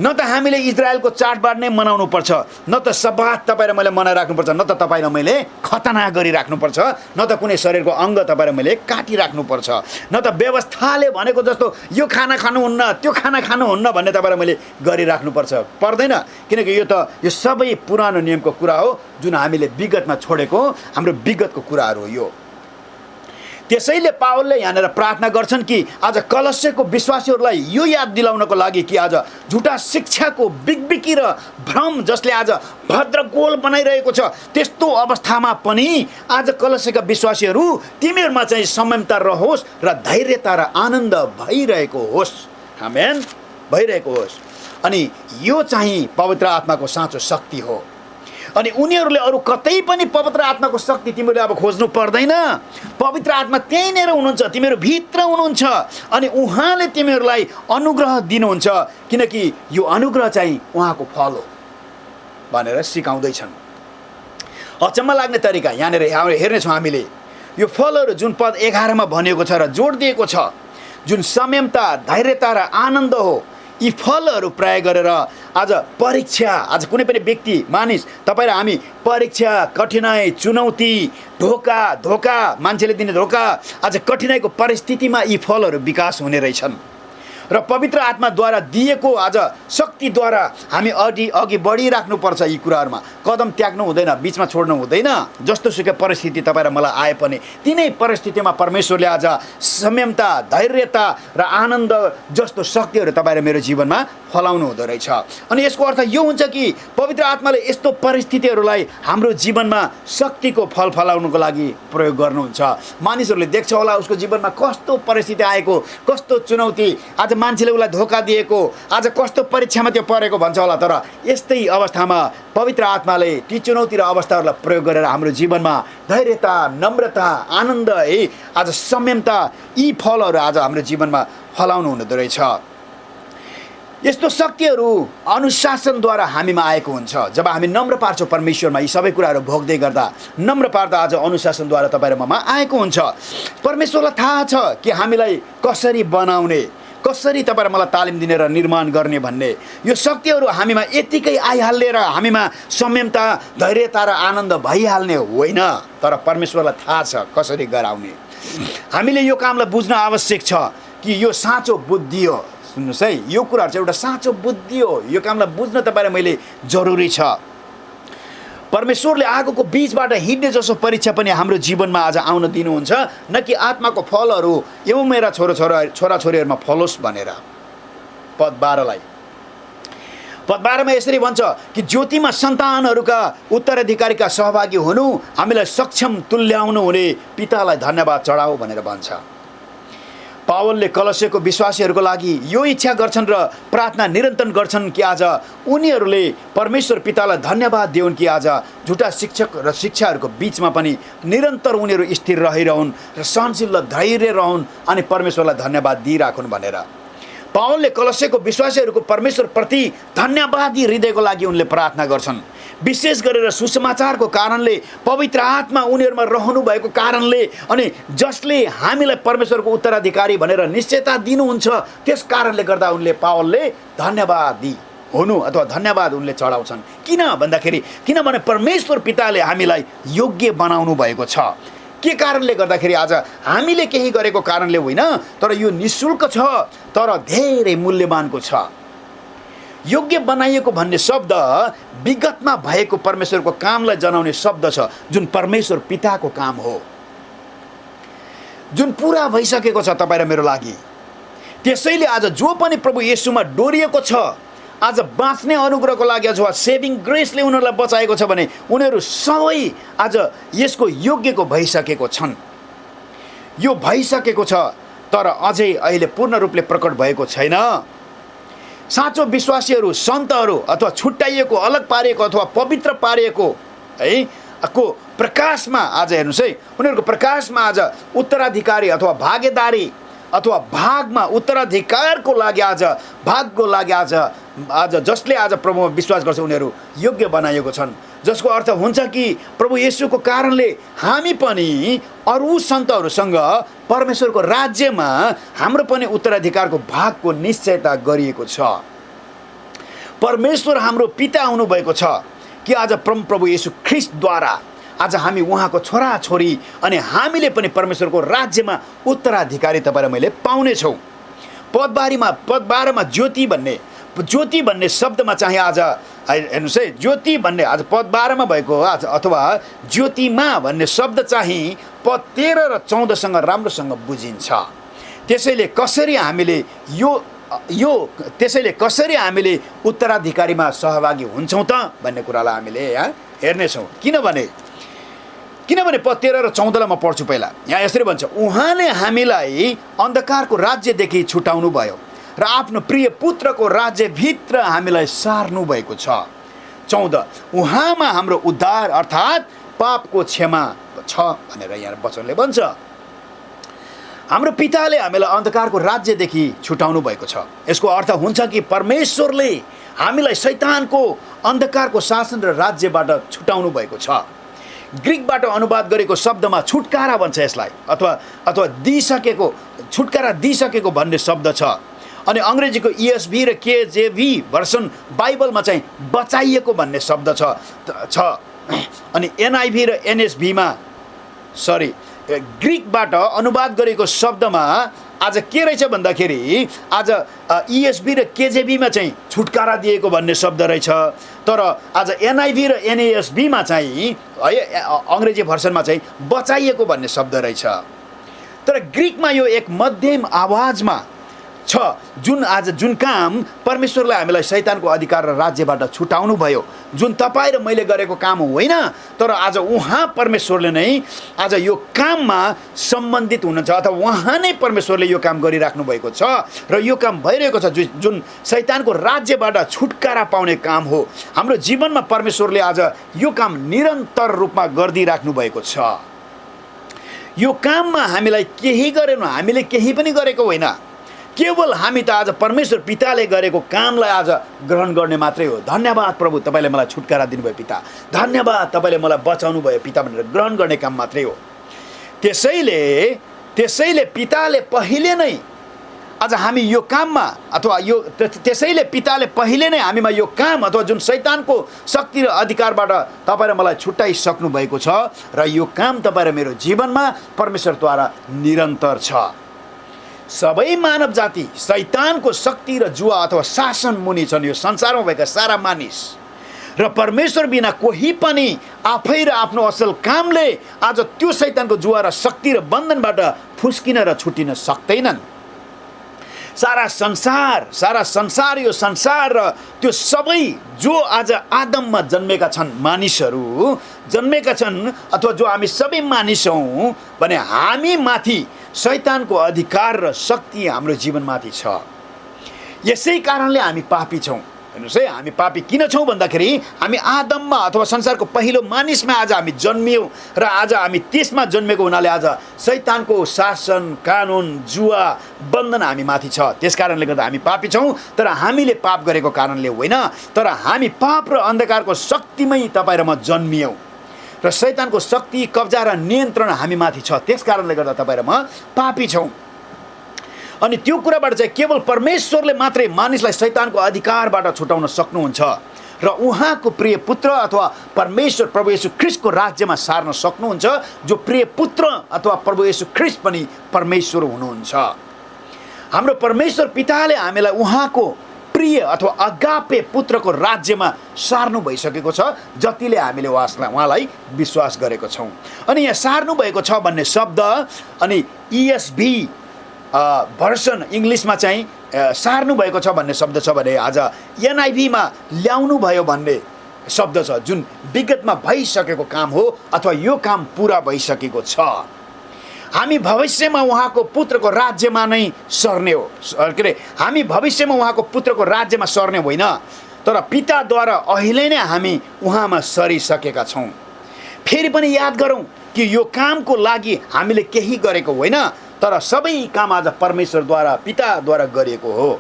न त हामीले इजरायलको चाडबाड नै मनाउनु पर्छ, न त सब्बात तपाईँ र मैले मनाइराख्नुपर्छ, न त तपाईँ र मैले खतना गरिराख्नुपर्छ, न त कुनै शरीरको अङ्ग तपाईँ र मैले काटिराख्नुपर्छ, न त व्यवस्थाले भनेको जस्तो यो खाना खानुहुन्न, त्यो खाना खानुहुन्न भन्ने तपाईँ र मैले गरिराख्नुपर्छ, पर्दैन। किनकि यो सबै पुरानो नियमको कुरा हो जुन हामीले विगतमा छोडेको, हाम्रो विगतको कुराहरू हो यो। त्यसैले पावलले यहाँनिर प्रार्थना गर्छन् कि आज कलस्यको विश्वासीहरूलाई यो याद दिलाउनको लागि कि आज झुटा शिक्षाको बिगबिकी र भ्रम जसले आज भद्रगोल बनाइरहेको छ, त्यस्तो अवस्थामा पनि आज कलस्यका विश्वासीहरू तिमीहरूमा चाहिँ संयमता रहोस् र धैर्यता र आनन्द भइरहेको होस्। आमेन, भइरहेको होस्। अनि यो चाहिँ पवित्र आत्माको साँचो शक्ति हो। अनि उनीहरूले अरू कतै पनि पवित्र आत्माको शक्ति तिमीहरूले अब खोज्नु पर्दैन। पवित्र आत्मा त्यहीँनिर हुनुहुन्छ, तिमीहरू भित्र हुनुहुन्छ, अनि उहाँले तिमीहरूलाई अनुग्रह दिनुहुन्छ, किनकि यो अनुग्रह चाहिँ उहाँको फल हो भनेर सिकाउँदैछन्। अचम्म लाग्ने तरिका यहाँनिर हेर्नेछौँ हामीले, यो फलहरू जुन पद 11 मा भनिएको छ र जोड दिएको छ, जुन संयमता, धैर्यता र आनन्द हो, यी फलहरू प्रयोग गरेर आज परीक्षा, आज कुनै पनि व्यक्ति, मानिस, तपाईँ र हामी परीक्षा, कठिनाइ, चुनौती, धोका, मान्छेले दिने धोका, आज कठिनाइको परिस्थितिमा यी फलहरू विकास हुने रहेछन्। र पवित्र आत्माद्वारा दिएको आज शक्तिद्वारा हामी अघि बढिराख्नुपर्छ। यी कुराहरूमा कदम त्याग्नु हुँदैन, बिचमा छोड्नु हुँदैन। जस्तो सुकै परिस्थिति तपाईँ र मलाई आए पनि तिनै परिस्थितिमा परमेश्वरले आज संयमता, धैर्यता र आनन्द जस्तो शक्तिहरू तपाईँ र मेरो जीवनमा फलाउनु हुँदो रहेछ। अनि यसको अर्थ यो हुन्छ कि पवित्र आत्माले यस्तो परिस्थितिहरूलाई हाम्रो जीवनमा शक्तिको फल फलाउनुको लागि प्रयोग गर्नुहुन्छ। मानिसहरूले देख्छ होला उसको जीवनमा कस्तो परिस्थिति आएको, कस्तो चुनौती, आज मान्छेले उसलाई धोका दिएको, आज कस्तो परीक्षामा त्यो परेको भन्छ होला। तर यस्तै अवस्थामा पवित्र आत्माले ती चुनौती र अवस्थाहरूलाई प्रयोग गरेर हाम्रो जीवनमा धैर्यता, नम्रता, आनन्द, आज संयमता, यी फलहरू आज हाम्रो जीवनमा फलाउनु हुँदो रहेछ। यस्तो शक्तिहरू अनुशासनद्वारा हामीमा आएको हुन्छ। जब हामी नम्र पार्छौँ परमेश्वरमा, यी सबै कुराहरू भोग्दै गर्दा नम्र पार्दा आज अनुशासनद्वारा तपाईँ र ममा आएको हुन्छ। परमेश्वरलाई थाहा छ कि हामीलाई कसरी बनाउने, कसरी तपाईँ र मलाई तालिम दिने र निर्माण गर्ने भन्ने। यो शक्तिहरू हामीमा यतिकै आइहाल्ने र हामीमा संयमता, धैर्यता र आनन्द भइहाल्ने होइन, तर परमेश्वरलाई थाहा छ कसरी गराउने। हामीले यो कामलाई बुझ्न आवश्यक छ कि यो साँचो बुद्धि हो। सुन्नुहोस् है, यो कुराहरू चाहिँ एउटा साँचो बुद्धि हो। यो कामलाई बुझ्न तपाईँ र मैले जरुरी छ। परमेश्वरले आगोको बीचबाट हिँड्ने जसो परीक्षा पनि हाम्रो जीवनमा आज आउन दिनुहुन्छ, न कि आत्माको फलहरू यो मेरा छोराछोरीहरूमा फलोस् भनेर। पद 12मा यसरी भन्छ कि ज्योतिमा सन्तानहरूका उत्तराधिकारीका सहभागी हुनु, हामीलाई सक्षम तुल्याउनु हुने पितालाई धन्यवाद चढाऊ भनेर भन्छ। पावलले कलस्यको विश्वासीहरूको लागि यो इच्छा गर्छन् र प्रार्थना निरन्तर गर्छन् कि आज उनीहरूले परमेश्वर पितालाई धन्यवाद दिउन् कि आज झुटा शिक्षक र शिक्षाहरूको बिचमा पनि निरन्तर उनीहरू स्थिर रहिरहन् र सहनशील र धैर्य रहन् अनि परमेश्वरलाई धन्यवाद दिइराखुन् भनेर। पावलले कलस्यको विश्वासीहरूको परमेश्वरप्रति धन्यवादी हृदयको लागि उनले प्रार्थना गर्छन्। विशेष गरेर सुसमाचारको कारणले, पवित्र आत्मा उनीहरूमा रहनु भएको कारणले अनि जसले हामीलाई परमेश्वरको उत्तराधिकारी भनेर निश्चयता दिनुहुन्छ, त्यस कारणले गर्दा उनले पावलले धन्यवादी हुनु अथवा धन्यवाद उनले चढाउँछन्। किन भन्दाखेरि, किनभने परमेश्वर पिताले हामीलाई योग्य बनाउनु भएको छ। के कारणले गर्दाखेरि? आज हामीले केही गरेको कारणले होइन, तर यो निःशुल्क छ, तर धेरै मूल्यवानको छ। योग्य बनाइएको भन्ने शब्द विगतमा भएको परमेश्वरको कामलाई जनाउने शब्द छ, जुन परमेश्वर पिताको काम हो, जुन पुरा भइसकेको छ तपाईँ र मेरो लागि। त्यसैले आज जो पनि प्रभु येशूमा डोरिएको छ, आज बाँच्ने अनुग्रहको लागि अथवा सेभिङ ग्रेसले उनीहरूलाई बचाएको छ भने उनीहरू सबै आज यसको योग्यको भइसकेको छन्। यो भइसकेको छ, तर अझै अहिले पूर्ण रूपले प्रकट भएको छैन। साँचो विश्वासीहरू, सन्तहरू अथवा छुट्याइएको, अलग पारिएको अथवा पवित्र पारिएको है को प्रकाशमा आज हेर्नुहोस् है, उनीहरूको प्रकाशमा आज उत्तराधिकारी अथवा भागेदारी अथवा भागमा उत्तराधिकारको लागि आज भागको लागि आज जसले आज प्रभुमा विश्वास गर्छ उनीहरू योग्य बनाइएको छन्। जसको अर्थ हुन्छ कि प्रभु येशूको कारणले हामी पनि अरू सन्तहरूसँग परमेश्वरको राज्यमा हाम्रो पनि उत्तराधिकारको भागको निश्चयता गरिएको छ। परमेश्वर हाम्रो पिता हुनुभएको छ कि आज प्रभु येशू ख्रिस्टद्वारा आज हामी उहाँको छोराछोरी अनि हामीले पनि परमेश्वरको राज्यमा उत्तराधिकारी तपाईँ र मैले पाउनेछौँ। पद 12मा ज्योति भन्ने शब्दमा चाहिँ आज हेर्नुहोस् है, ज्योति भन्ने आज पद 12मा भएको आज अथवा ज्योतिमा भन्ने शब्द चाहिँ पद 13 र 14सँग राम्रोसँग बुझिन्छ। त्यसैले कसरी हामीले उत्तराधिकारीमा सहभागी हुन्छौँ त भन्ने कुरालाई हामीले यहाँ हेर्नेछौँ। किनभने पद 13 र 14लाई म पढ्छु। पहिला यहाँ यसरी भन्छ, उहाँले हामीलाई अन्धकारको राज्यदेखि छुटाउनु भयो र आफ्नो प्रिय पुत्रको राज्यभित्र हामीलाई सार्नु भएको छ। 14, उहाँमा हाम्रो उद्धार अर्थात् पापको क्षमा छ भनेर यहाँ वचनले भन्छ। हाम्रो पिताले हामीलाई अन्धकारको राज्यदेखि छुटाउनु भएको छ। यसको अर्थ हुन्छ कि परमेश्वरले हामीलाई शैतानको अन्धकारको शासन र राज्यबाट छुटाउनु भएको छ। ग्रिकबाट अनुवाद गरेको शब्दमा छुटकारा भन्छ यसलाई, अथवा दिइसकेको, छुटकारा दिइसकेको भन्ने शब्द छ। अनि अङ्ग्रेजीको ESV र KJV भर्सन बाइबलमा चाहिँ बचाइएको भन्ने शब्द छ। अनि NIV र NSBमा ग्रिकबाट अनुवाद गरेको शब्दमा आज के रहेछ भन्दाखेरि आज ESV र KJVमा चाहिँ छुटकारा दिएको भन्ने शब्द रहेछ, तर आज NIV र NASBमा चाहिँ है अङ्ग्रेजी भर्सनमा चाहिँ बचाइएको भन्ने शब्द रहेछ। तर ग्रिकमा यो एक मध्यम आवाजमा छ, जुन काम परमेश्वरले हामीलाई शैतानको अधिकार र राज्यबाट छुटाउनु भयो, जुन तपाईँ र मैले गरेको काम होइन, तर आज उहाँ परमेश्वरले नै आज यो काममा सम्बन्धित हुनुहुन्छ अथवा उहाँ नै परमेश्वरले यो काम गरिराख्नु भएको छ र यो काम भइरहेको छ, जुन शैतानको राज्यबाट छुटकारा पाउने काम हो। हाम्रो जीवनमा परमेश्वरले आज यो काम निरन्तर रूपमा गरिदिइराख्नु भएको छ। यो काममा हामीलाई केही गरेनौँ, हामीले केही पनि गरेको होइन, केवल हामी त आज परमेश्वर पिताले गरेको कामलाई आज ग्रहण गर्ने मात्रै हो। धन्यवाद प्रभु, तपाईँले मलाई छुटकारा दिनुभयो पिता, धन्यवाद तपाईँले मलाई बचाउनु भयो पिता भनेर ग्रहण गर्ने काम मात्रै हो। त्यसैले पिताले पहिले नै आज हामी यो काममा अथवा यो त्यसैले पिताले पहिले नै हामीमा यो काम अथवा जुन शैतानको शक्ति र अधिकारबाट तपाईँ र मलाई छुट्याइसक्नु भएको छ र यो काम तपाईँ र मेरो जीवनमा परमेश्वरद्वारा निरन्तर छ। सबै मानव जाति शैतानको शक्ति र जुवा अथवा शासन मुनि छन्, यो संसारमा भएका सारा मानिस। र परमेश्वर बिना कोही पनि आफै र आफ्नो असल कामले आज त्यो शैतानको जुवा र शक्ति र बन्धनबाट फुस्किन र छुटिन सक्दैनन्। सारा संसार यो संसार र त्यो सबै जो आज आदममा जन्मेका छन् मानिसहरू जन्मेका छन् अथवा जो हामी सबै मानिस हौँ भने हामी माथि शैतानको अधिकार र शक्ति हाम्रो जीवनमाथि छ। यसै कारणले हामी पापी छौँ। हेर्नुहोस् है, हामी पापी किन छौँ भन्दाखेरि हामी आदममा अथवा संसारको पहिलो मानिसमा आज हामी जन्मियौँ र आज हामी त्यसमा जन्मेको हुनाले आज शैतानको शासन कानुन जुवा बन्धन हामी माथि छ। त्यस कारणले गर्दा हामी पापी छौँ, तर हामीले पाप गरेको कारणले होइन, तर हामी पाप र अन्धकारको शक्तिमै तपाईँ र म जन्मियौँ र शैतानको शक्ति कब्जा र नियन्त्रण हामी माथि छ। त्यस कारणले गर्दा तपाईँ र म पापी छौँ। अनि त्यो कुराबाट चाहिँ केवल परमेश्वरले मात्रै मानिसलाई शैतानको अधिकारबाट छुटाउन सक्नुहुन्छ र उहाँको प्रिय पुत्र अथवा परमेश्वर प्रभु येशू ख्रीष्टको राज्यमा सार्न सक्नुहुन्छ, जो प्रिय पुत्र अथवा प्रभु येशू ख्रीष्ट पनि परमेश्वर हुनुहुन्छ। हाम्रो परमेश्वर पिताले हामीलाई उहाँको प्रिय अथवा अगापे पुत्रको राज्यमा सार्नु भइसकेको छ, जतिले हामीले उहाँलाई विश्वास गरेको छौँ। अनि यहाँ सार्नु भएको छ भन्ने शब्द अनि ESV भर्सन इङ्ग्लिसमा चाहिँ सार्नु भएको छ भन्ने शब्द छ भने आज NIV मा ल्याउनु भयो भन्ने शब्द छ, जुन विगतमा भइसकेको काम हो अथवा यो काम पुरा भइसकेको छ। हामी भविष्यमा उहाँको पुत्रको राज्यमा नै सर्ने हो, के अरे हामी भविष्यमा उहाँको पुत्रको राज्यमा सर्ने होइन, तर पिताद्वारा अहिले नै हामी उहाँमा सरिसकेका छौँ। फेरि पनि याद गरौँ कि यो कामको लागि हामीले केही गरेको होइन, तर सबै काम आज परमेश्वरद्वारा पिताद्वारा गरिएको हो।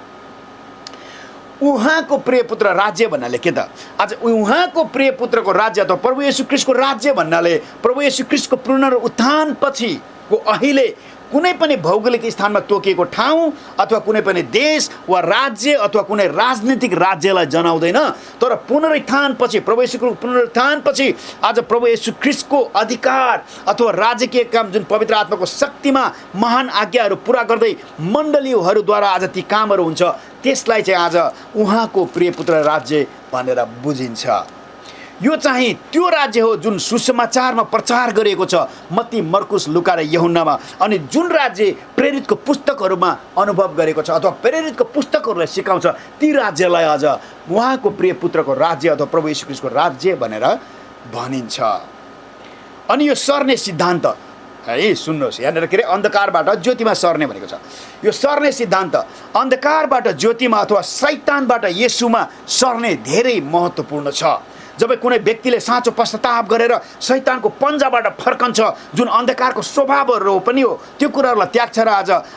उहाँको प्रिय पुत्र राज्य भन्नाले के त? आज उहाँको प्रिय पुत्रको राज्य अथवा प्रभु येशू ख्रीष्टको राज्य भन्नाले प्रभु येशू ख्रीष्टको पुनरुत्थान पछिको अहिले कुनै पनि भौगोलिक स्थानमा तोकिएको ठाउँ अथवा कुनै पनि देश वा राज्य अथवा कुनै राजनीतिक राज्यलाई जनाउँदैन, तर पुनरुत्थान पछि प्रभु येशूको पुनरुत्थान पछि आज प्रभु येशू ख्रीष्टको अधिकार अथवा राजकीय काम जुन पवित्र आत्माको शक्तिमा महान आज्ञाहरू पुरा गर्दै मण्डलीहरूद्वारा आज ती कामहरू हुन्छ, त्यसलाई चाहिँ आज उहाँको प्रिय पुत्र राज्य भनेर बुझिन्छ। यो चाहिँ त्यो राज्य हो जुन सुसमाचारमा प्रचार गरिएको छ मत्ती मर्कुस लुका र यूहन्नामा, अनि जुन राज्य प्रेरितको पुस्तकहरूमा अनुभव गरेको छ अथवा प्रेरितको पुस्तकहरूलाई सिकाउँछ, ती राज्यलाई आज उहाँको प्रिय पुत्रको राज्य अथवा प्रभु येशू ख्रीष्टको राज्य भनेर भनिन्छ। अनि यो सर्ने सिद्धान्त है, सुन्नुहोस् यहाँनिर के अरे अन्धकारबाट ज्योतिमा सर्ने भनेको छ। यो सर्ने सिद्धान्त अन्धकारबाट ज्योतिमा अथवा शैतानबाट येशूमा सर्ने धेरै महत्त्वपूर्ण छ। जब कुनै व्यक्तिले साँचो पश्चाताप गरेर शैतानको पन्जाबाट फर्कन्छ, जुन अन्धकारको स्वभावहरू पनि हो, त्यो कुराहरूलाई त्याग्छ र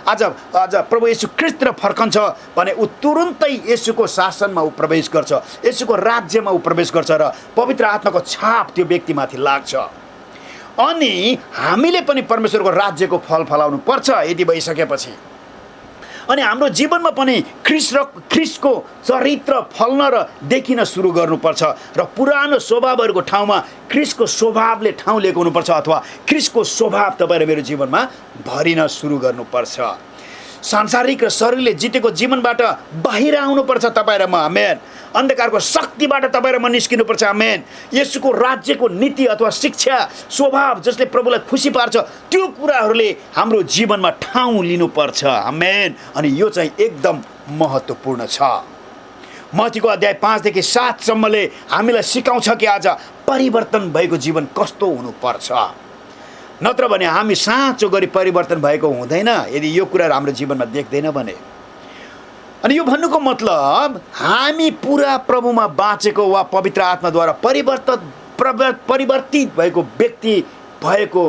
आज प्रभु येशू ख्रीष्ट फर्कन्छ भने ऊ तुरुन्तै येशूको शासनमा ऊ प्रवेश गर्छ, येशूको राज्यमा ऊ प्रवेश गर्छ र पवित्र आत्माको छाप त्यो व्यक्तिमाथि लाग्छ। अनि हामीले पनि परमेश्वरको राज्यको फल फलाउनु पर्छ यदि भइसकेपछि। अनि हाम्रो जीवनमा पनि ख्रीष्टको चरित्र फल्न र देखिन सुरु गर्नुपर्छ र पुरानो स्वभावहरूको ठाउँमा ख्रीष्टको स्वभावले ठाउँ लिएको हुनुपर्छ अथवा ख्रीष्टको स्वभाव तपाईँ र मेरो जीवनमा भरिन सुरु गर्नुपर्छ। सांसारिक र शरीरले जितेको जीवनबाट बाहिर आउनुपर्छ तपाईँ र म, आमेन। अन्धकारको शक्तिबाट तपाईँ र म निस्किनुपर्छ, आमेन। येशूको राज्यको नीति अथवा शिक्षा स्वभाव जसले प्रभुलाई खुसी पार्छ त्यो कुराहरूले हाम्रो जीवनमा ठाउँ लिनुपर्छ, आमेन। अनि यो चाहिँ एकदम महत्त्वपूर्ण छ। मत्तीको अध्याय 5 देखि 7 सम्मले हामीलाई सिकाउँछ कि आज परिवर्तन भएको जीवन कस्तो हुनुपर्छ, नत्र भने हामी साँचो गरी परिवर्तन भएको हुँदैन यदि यो कुराहरू हाम्रो जीवनमा देख्दैन भने। अनि यो भन्नुको मतलब हामी पुरा प्रभुमा बाँचेको वा पवित्र आत्माद्वारा परिवर्तित भएको व्यक्ति भएको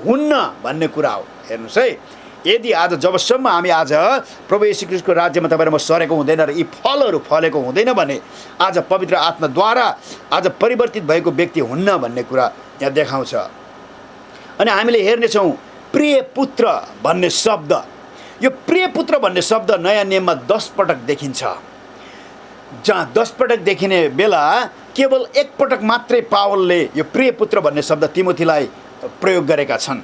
हुन्न भन्ने कुरा हो। हेर्नुहोस् है, यदि आज जबसम्म हामी आज प्रभु येशू ख्रीष्टको राज्यमा तपाईँ र म सरेको हुँदैन र यी फलहरू फलेको हुँदैन भने आज पवित्र आत्माद्वारा आज परिवर्तित भएको व्यक्ति हुन्न भन्ने कुरा यहाँ देखाउँछ। अनि हामीले हेर्नेछौँ प्रिय पुत्र भन्ने शब्द यो प्रिय पुत्र भन्ने शब्द नयाँ नियममा 10 पटक देखिन्छ। जहाँ 10 पटक देखिने बेला केवल एक पटक मात्रै पावलले यो प्रिय पुत्र भन्ने शब्द तिमोथीलाई प्रयोग गरेका छन्।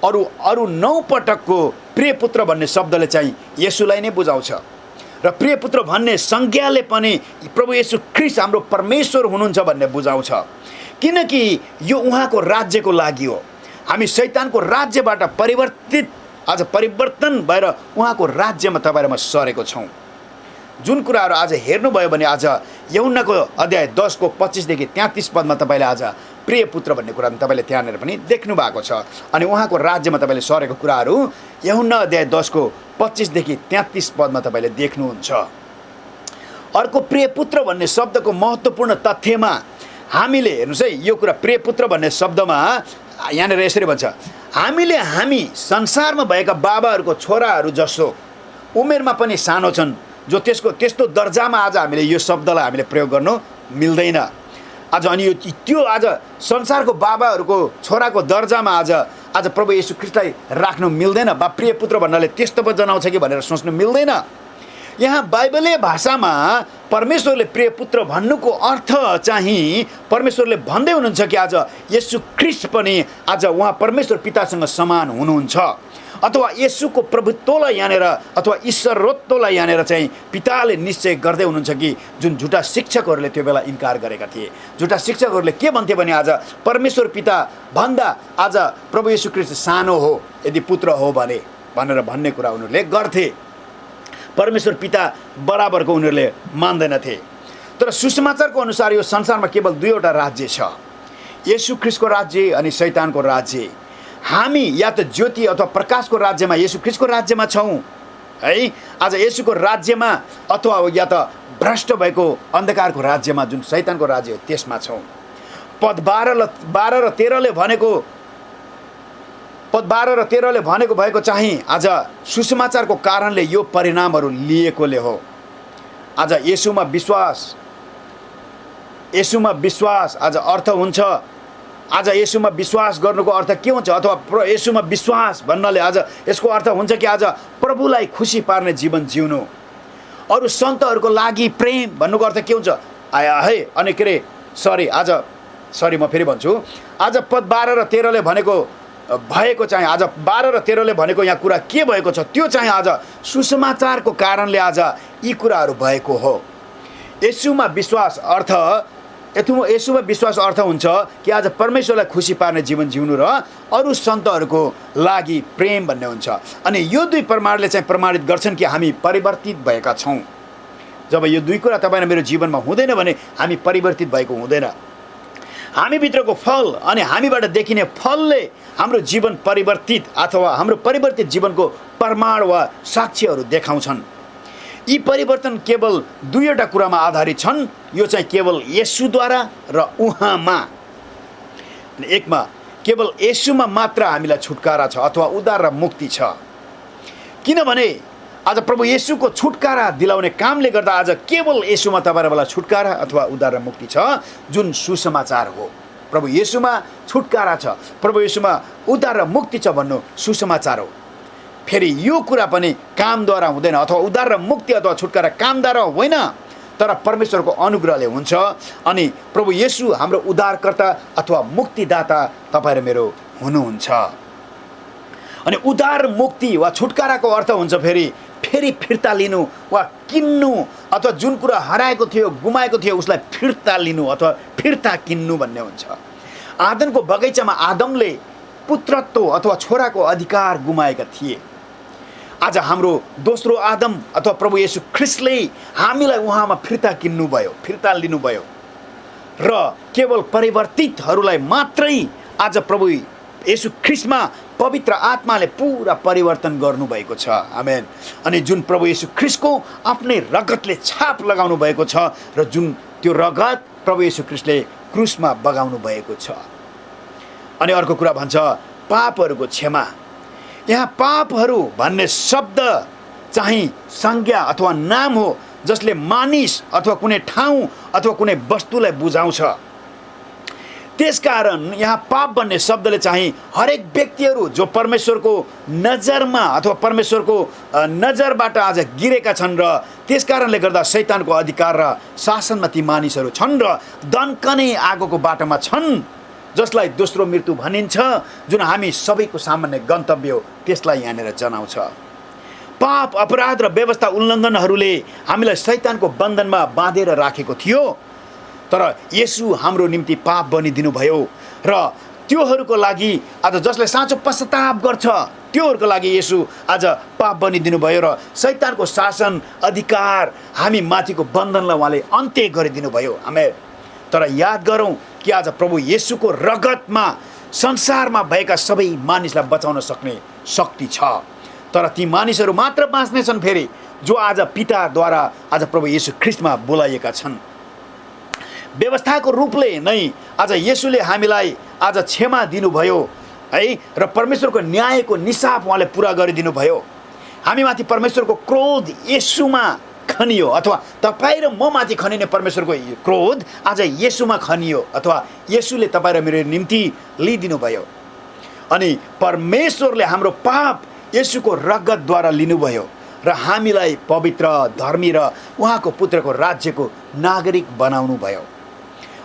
अरू 9 पटकको प्रिय पुत्र भन्ने शब्दले चाहिँ येशूलाई नै बुझाउँछ र प्रिय पुत्र भन्ने संज्ञाले पनि प्रभु येशू ख्रीष्ट हाम्रो परमेश्वर हुनुहुन्छ भन्ने बुझाउँछ। किनकि यो उहाँको राज्यको लागि हो। हामी शैतानको राज्यबाट परिवर्तन भएर उहाँको राज्यमा तपाईँ र म सरेको छौँ। जुन कुराहरू आज हेर्नुभयो भने आज यूहन्नाको अध्याय 10 को 25 देखि 33 पदमा तपाईँले आज प्रिय पुत्र भन्ने कुरा तपाईँले त्यहाँनिर पनि देख्नु भएको छ। अनि उहाँको राज्यमा तपाईँले सरेको कुराहरू यूहन्ना अध्याय 10 को 25 देखि 33 पदमा तपाईँले देख्नुहुन्छ। अर्को प्रिय पुत्र भन्ने शब्दको महत्त्वपूर्ण तथ्यमा हामीले हेर्नुहोस् है, यो कुरा प्रिय पुत्र भन्ने शब्दमा यहाँनिर यसरी भन्छ, हामी संसारमा भएका बाबाहरूको छोराहरू जसो उमेरमा पनि सानो छन्, जो त्यस्तो दर्जामा आज हामीले यो शब्दलाई हामीले प्रयोग गर्नु मिल्दैन। आज अनि त्यो आज संसारको बाबाहरूको छोराको दर्जामा आज प्रभु येशू ख्रीष्टलाई राख्नु मिल्दैन। बा प्रिय पुत्र भन्नाले त्यस्तो पो जनाउँछ कि भनेर सोच्नु मिल्दैन। यहाँ बाइबलीय भाषामा परमेश्वरले प्रिय पुत्र भन्नुको अर्थ चाहिँ परमेश्वरले भन्दै हुनुहुन्छ कि आज येशू ख्रीष्ट पनि आज उहाँ परमेश्वर पितासँग समान हुनुहुन्छ, अथवा येशूको प्रभुत्वलाई यहाँनिर अथवा ईश्वरत्वलाई यहाँनिर चाहिँ पिताले निश्चय गर्दै हुनुहुन्छ कि जुन झुटा शिक्षकहरूले त्यो बेला इन्कार गरेका थिए। झुटा शिक्षकहरूले के भन्थे भने आज परमेश्वर पिता भन्दा आज प्रभु येशू ख्रीष्ट सानो हो यदि पुत्र हो भनेर भन्ने कुरा उनीहरूले गर्थे। परमेश्वर पिता बराबरको उनीहरूले मान्दैनथे। तर सुसमाचारको अनुसार यो संसारमा केवल 2वटा राज्य छ, येशू ख्रीष्टको राज्य अनि शैतानको राज्य। हामी या त ज्योति अथवा प्रकाशको राज्यमा येशू ख्रीष्टको राज्यमा छौँ है, आज येशूको राज्यमा, अथवा या त भ्रष्ट भएको अन्धकारको राज्यमा जुन शैतानको राज्य हो त्यसमा छौँ। पद 12 र 13ले भनेको भएको चाहिँ आज सुसमाचारको कारणले यो परिणामहरू लिएकोले हो। आज येशूमा विश्वास आज अर्थ हुन्छ, आज येशूमा विश्वास गर्नुको अर्थ के हुन्छ, अथवा येशूमा विश्वास भन्नाले आज यसको अर्थ हुन्छ कि आज प्रभुलाई खुसी पार्ने जीवन जिउनु। अरू सन्तहरूको लागि प्रेम भन्नुको अर्थ के हुन्छ अनि के अरे म फेरि भन्छु, आज पद 12 र 13ले भनेको भएको चाहिँ आज 12 र 13ले भनेको यहाँ कुरा के भएको छ, त्यो चाहिँ आज सुसमाचारको कारणले आज यी कुराहरू भएको हो। येशूमा विश्वास अर्थ हुन्छ कि आज परमेश्वरलाई खुसी पार्ने जीवन जिउनु र अरू सन्तहरूको लागि प्रेम भन्ने हुन्छ। अनि यो 2 प्रमाणले चाहिँ प्रमाणित गर्छन् कि हामी परिवर्तित भएका छौँ। जब यो 2 कुरा तपाईँ र मेरो जीवनमा हुँदैन भने हामी परिवर्तित भएको हुँदैन। हामी भित्रको फल अनि हामीबाट देखिने फलले हाम्रो जीवन परिवर्तित अथवा हाम्रो परिवर्तित जीवनको प्रमाण वा साक्ष्यहरू देखाउँछन्। यी परिवर्तन केवल 2वटा कुरामा आधारित छन्। यो चाहिँ केवल येशूद्वारा र उहाँमा। एकमा केवल येशूमा मात्र हामीलाई छुटकारा छ अथवा उद्धार र मुक्ति छ। किनभने आज प्रभु येशूको छुटकारा दिलाउने कामले गर्दा आज केवल येशूमा तपाईहरुलाई छुटकारा अथवा उद्धार र मुक्ति छ, जुन सुसमाचार हो। प्रभु येशूमा छुटकारा छ, प्रभु येशूमा उद्धार र मुक्ति छ भन्नु सुसमाचार हो। फेरि यो कुरा पनि कामद्वारा हुँदैन, अथवा उद्धार र मुक्ति अथवा छुटकारा कामद्वारा होइन, तर परमेश्वरको अनुग्रहले हुन्छ। अनि प्रभु येशू हाम्रो उद्धारकर्ता अथवा मुक्तिदाता तपाईँ र मेरो हुनुहुन्छ। अनि उद्धार मुक्ति वा छुटकाराको अर्थ हुन्छ फेरि फिर्ता लिनु वा किन्नु, अथवा जुन कुरा हराएको थियो गुमाएको थियो उसलाई फिर्ता लिनु अथवा फिर्ता किन्नु भन्ने हुन्छ। आदमको बगैँचामा आदमले पुत्रत्व अथवा छोराको अधिकार गुमाएका थिए। आज हाम्रो दोस्रो आदम अथवा प्रभु येशू ख्रीष्टले हामीलाई उहाँमा फिर्ता किन्नुभयो, फिर्ता लिनुभयो र केवल परिवर्तितहरूलाई मात्रै आज प्रभु येशू ख्रीष्टमा पवित्र आत्माले पुरा परिवर्तन गर्नुभएको छ। आमेन। अनि जुन प्रभु येशू ख्रीष्टको आफ्नै रगतले छाप लगाउनु भएको छ र जुन त्यो रगत प्रभु येशू ख्रीष्टले क्रुसमा बगाउनु भएको छ। अनि अर्को कुरा भन्छ पापहरूको क्षमा। यहाँ पापहरू भन्ने शब्द चाहिँ संज्ञा अथवा नाम हो, जसले मानिस अथवा कुनै ठाउँ अथवा कुनै वस्तुलाई बुझाउँछ। त्यसकारण यहाँ पाप भन्ने शब्दले चाहिँ हरेक व्यक्तिहरू जो परमेश्वरको नजरमा अथवा परमेश्वरको नजरबाट आज गिरेका छन् र त्यसकारणले गर्दा शैतानको अधिकार र शासनमा ती मानिसहरू छन् र दन्कने आगोको बाटोमा छन्, जसलाई दोस्रो मृत्यु भनिन्छ, जुन हामी सबैको सामान्य गन्तव्य हो, त्यसलाई यहाँनिर जनाउँछ। पाप, अपराध र व्यवस्था उल्लङ्घनहरूले हामीलाई शैतानको बन्धनमा बाँधेर राखेको थियो, तर येशू हाम्रो निम्ति पाप बनिदिनु भयो र त्योहरूको लागि आज जसले साँचो पश्चाताप गर्छ त्योहरूको लागि येशू आज पाप बनिदिनु भयो र शैतानको शासन अधिकार हामी माथिको बन्धनलाई उहाँले अन्त्य गरिदिनु भयो। हामी तर याद गरौँ कि आज प्रभु येशूको रगतमा संसारमा भएका सबै मानिसलाई बचाउन सक्ने शक्ति छ, तर ती मानिसहरू मात्र बाँच्नेछन् फेरि जो आज पिताद्वारा आज प्रभु येशू ख्रीष्टमा बोलाइएका छन्। व्यवस्थाको रूपले नै आज येशूले हामीलाई आज क्षमा दिनुभयो है, र परमेश्वरको न्यायको निसाफ उहाँले पुरा गरिदिनु भयो। हामीमाथि परमेश्वरको क्रोध येशूमा खनियो, अथवा तपाईँ र म माथि खनिने परमेश्वरको क्रोध आज येशूमा खनियो, अथवा येशूले तपाईँ र मेरो निम्ति लिइदिनु भयो। अनि परमेश्वरले हाम्रो पाप येशूको रगतद्वारा लिनुभयो र हामीलाई पवित्र, धर्मी र उहाँको पुत्रको राज्यको नागरिक बनाउनु भयो।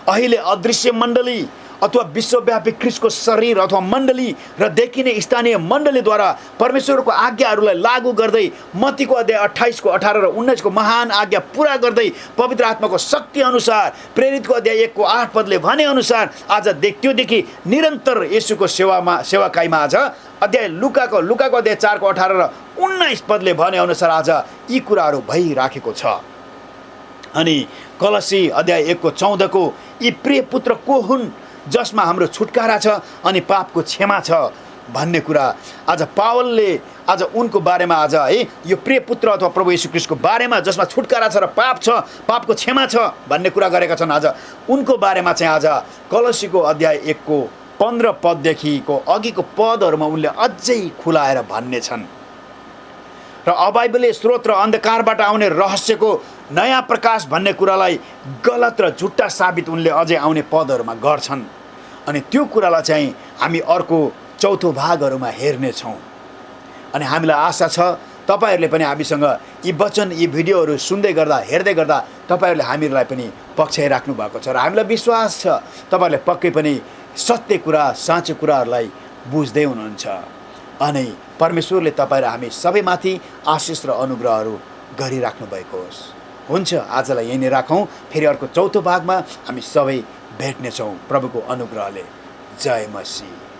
अहिले अदृश्य मण्डली अथवा विश्वव्यापी ख्रीष्टको शरीर अथवा मण्डली र देखिने स्थानीय मण्डलीद्वारा परमेश्वरको आज्ञाहरूलाई लागू गर्दै मत्तीको अध्याय 28 को 18 र 19 को महान आज्ञा पुरा गर्दै पवित्र आत्माको शक्ति अनुसार प्रेरितको अध्याय 1 को 8 पदले भने अनुसार आज त्योदेखि निरन्तर येशूको सेवाकाईमा आज अध्याय लुकाको अध्याय 4 को 18 र 19 पदले भने अनुसार आज यी कुराहरू भइराखेको छ। अनि कलसी अध्याय 1 को 14 को यी प्रिय पुत्र को हुन् जसमा हाम्रो छुटकारा छ अनि पापको क्षमा छ भन्ने कुरा आज पावलले आज उनको बारेमा आज है यो प्रिय पुत्र अथवा प्रभु येशू ख्रीष्टको बारेमा जसमा छुटकारा छ र पाप छ, पापको क्षमा छ भन्ने कुरा गरेका छन्। आज उनको बारेमा चाहिँ आज कलसीको अध्याय 1 को 15 पददेखिको अघिको पदहरूमा उनले अझै खुलाएर भन्ने छन् र अबाइबलले स्रोत र अन्धकारबाट आउने रहस्यको नयाँ प्रकाश भन्ने कुरालाई गलत र झुट्टा साबित उनले अझै आउने पदहरूमा गर्छन्। अनि त्यो कुरालाई चाहिँ हामी अर्को चौथो भागहरूमा हेर्नेछौँ। अनि हामीलाई आशा छ तपाईँहरूले पनि हामीसँग यी वचन, यी भिडियोहरू सुन्दै गर्दा, हेर्दै गर्दा तपाईँहरूले हामीलाई पनि पक्षाइराख्नु भएको छ र हामीलाई विश्वास छ तपाईँहरूले पक्कै पनि सत्य कुरा, साँचो कुराहरूलाई बुझ्दै हुनुहुन्छ। अनि परमेश्वरले तपाईँ र हामी सबैमाथि आशिष र अनुग्रहहरू गरिराख्नु भएको होस्। हुन्छ, आजलाई यही नै राखौँ। फेरि अर्को चौथो भागमा हामी सबै भेट्नेछौँ प्रभुको अनुग्रहले। जय मसीह।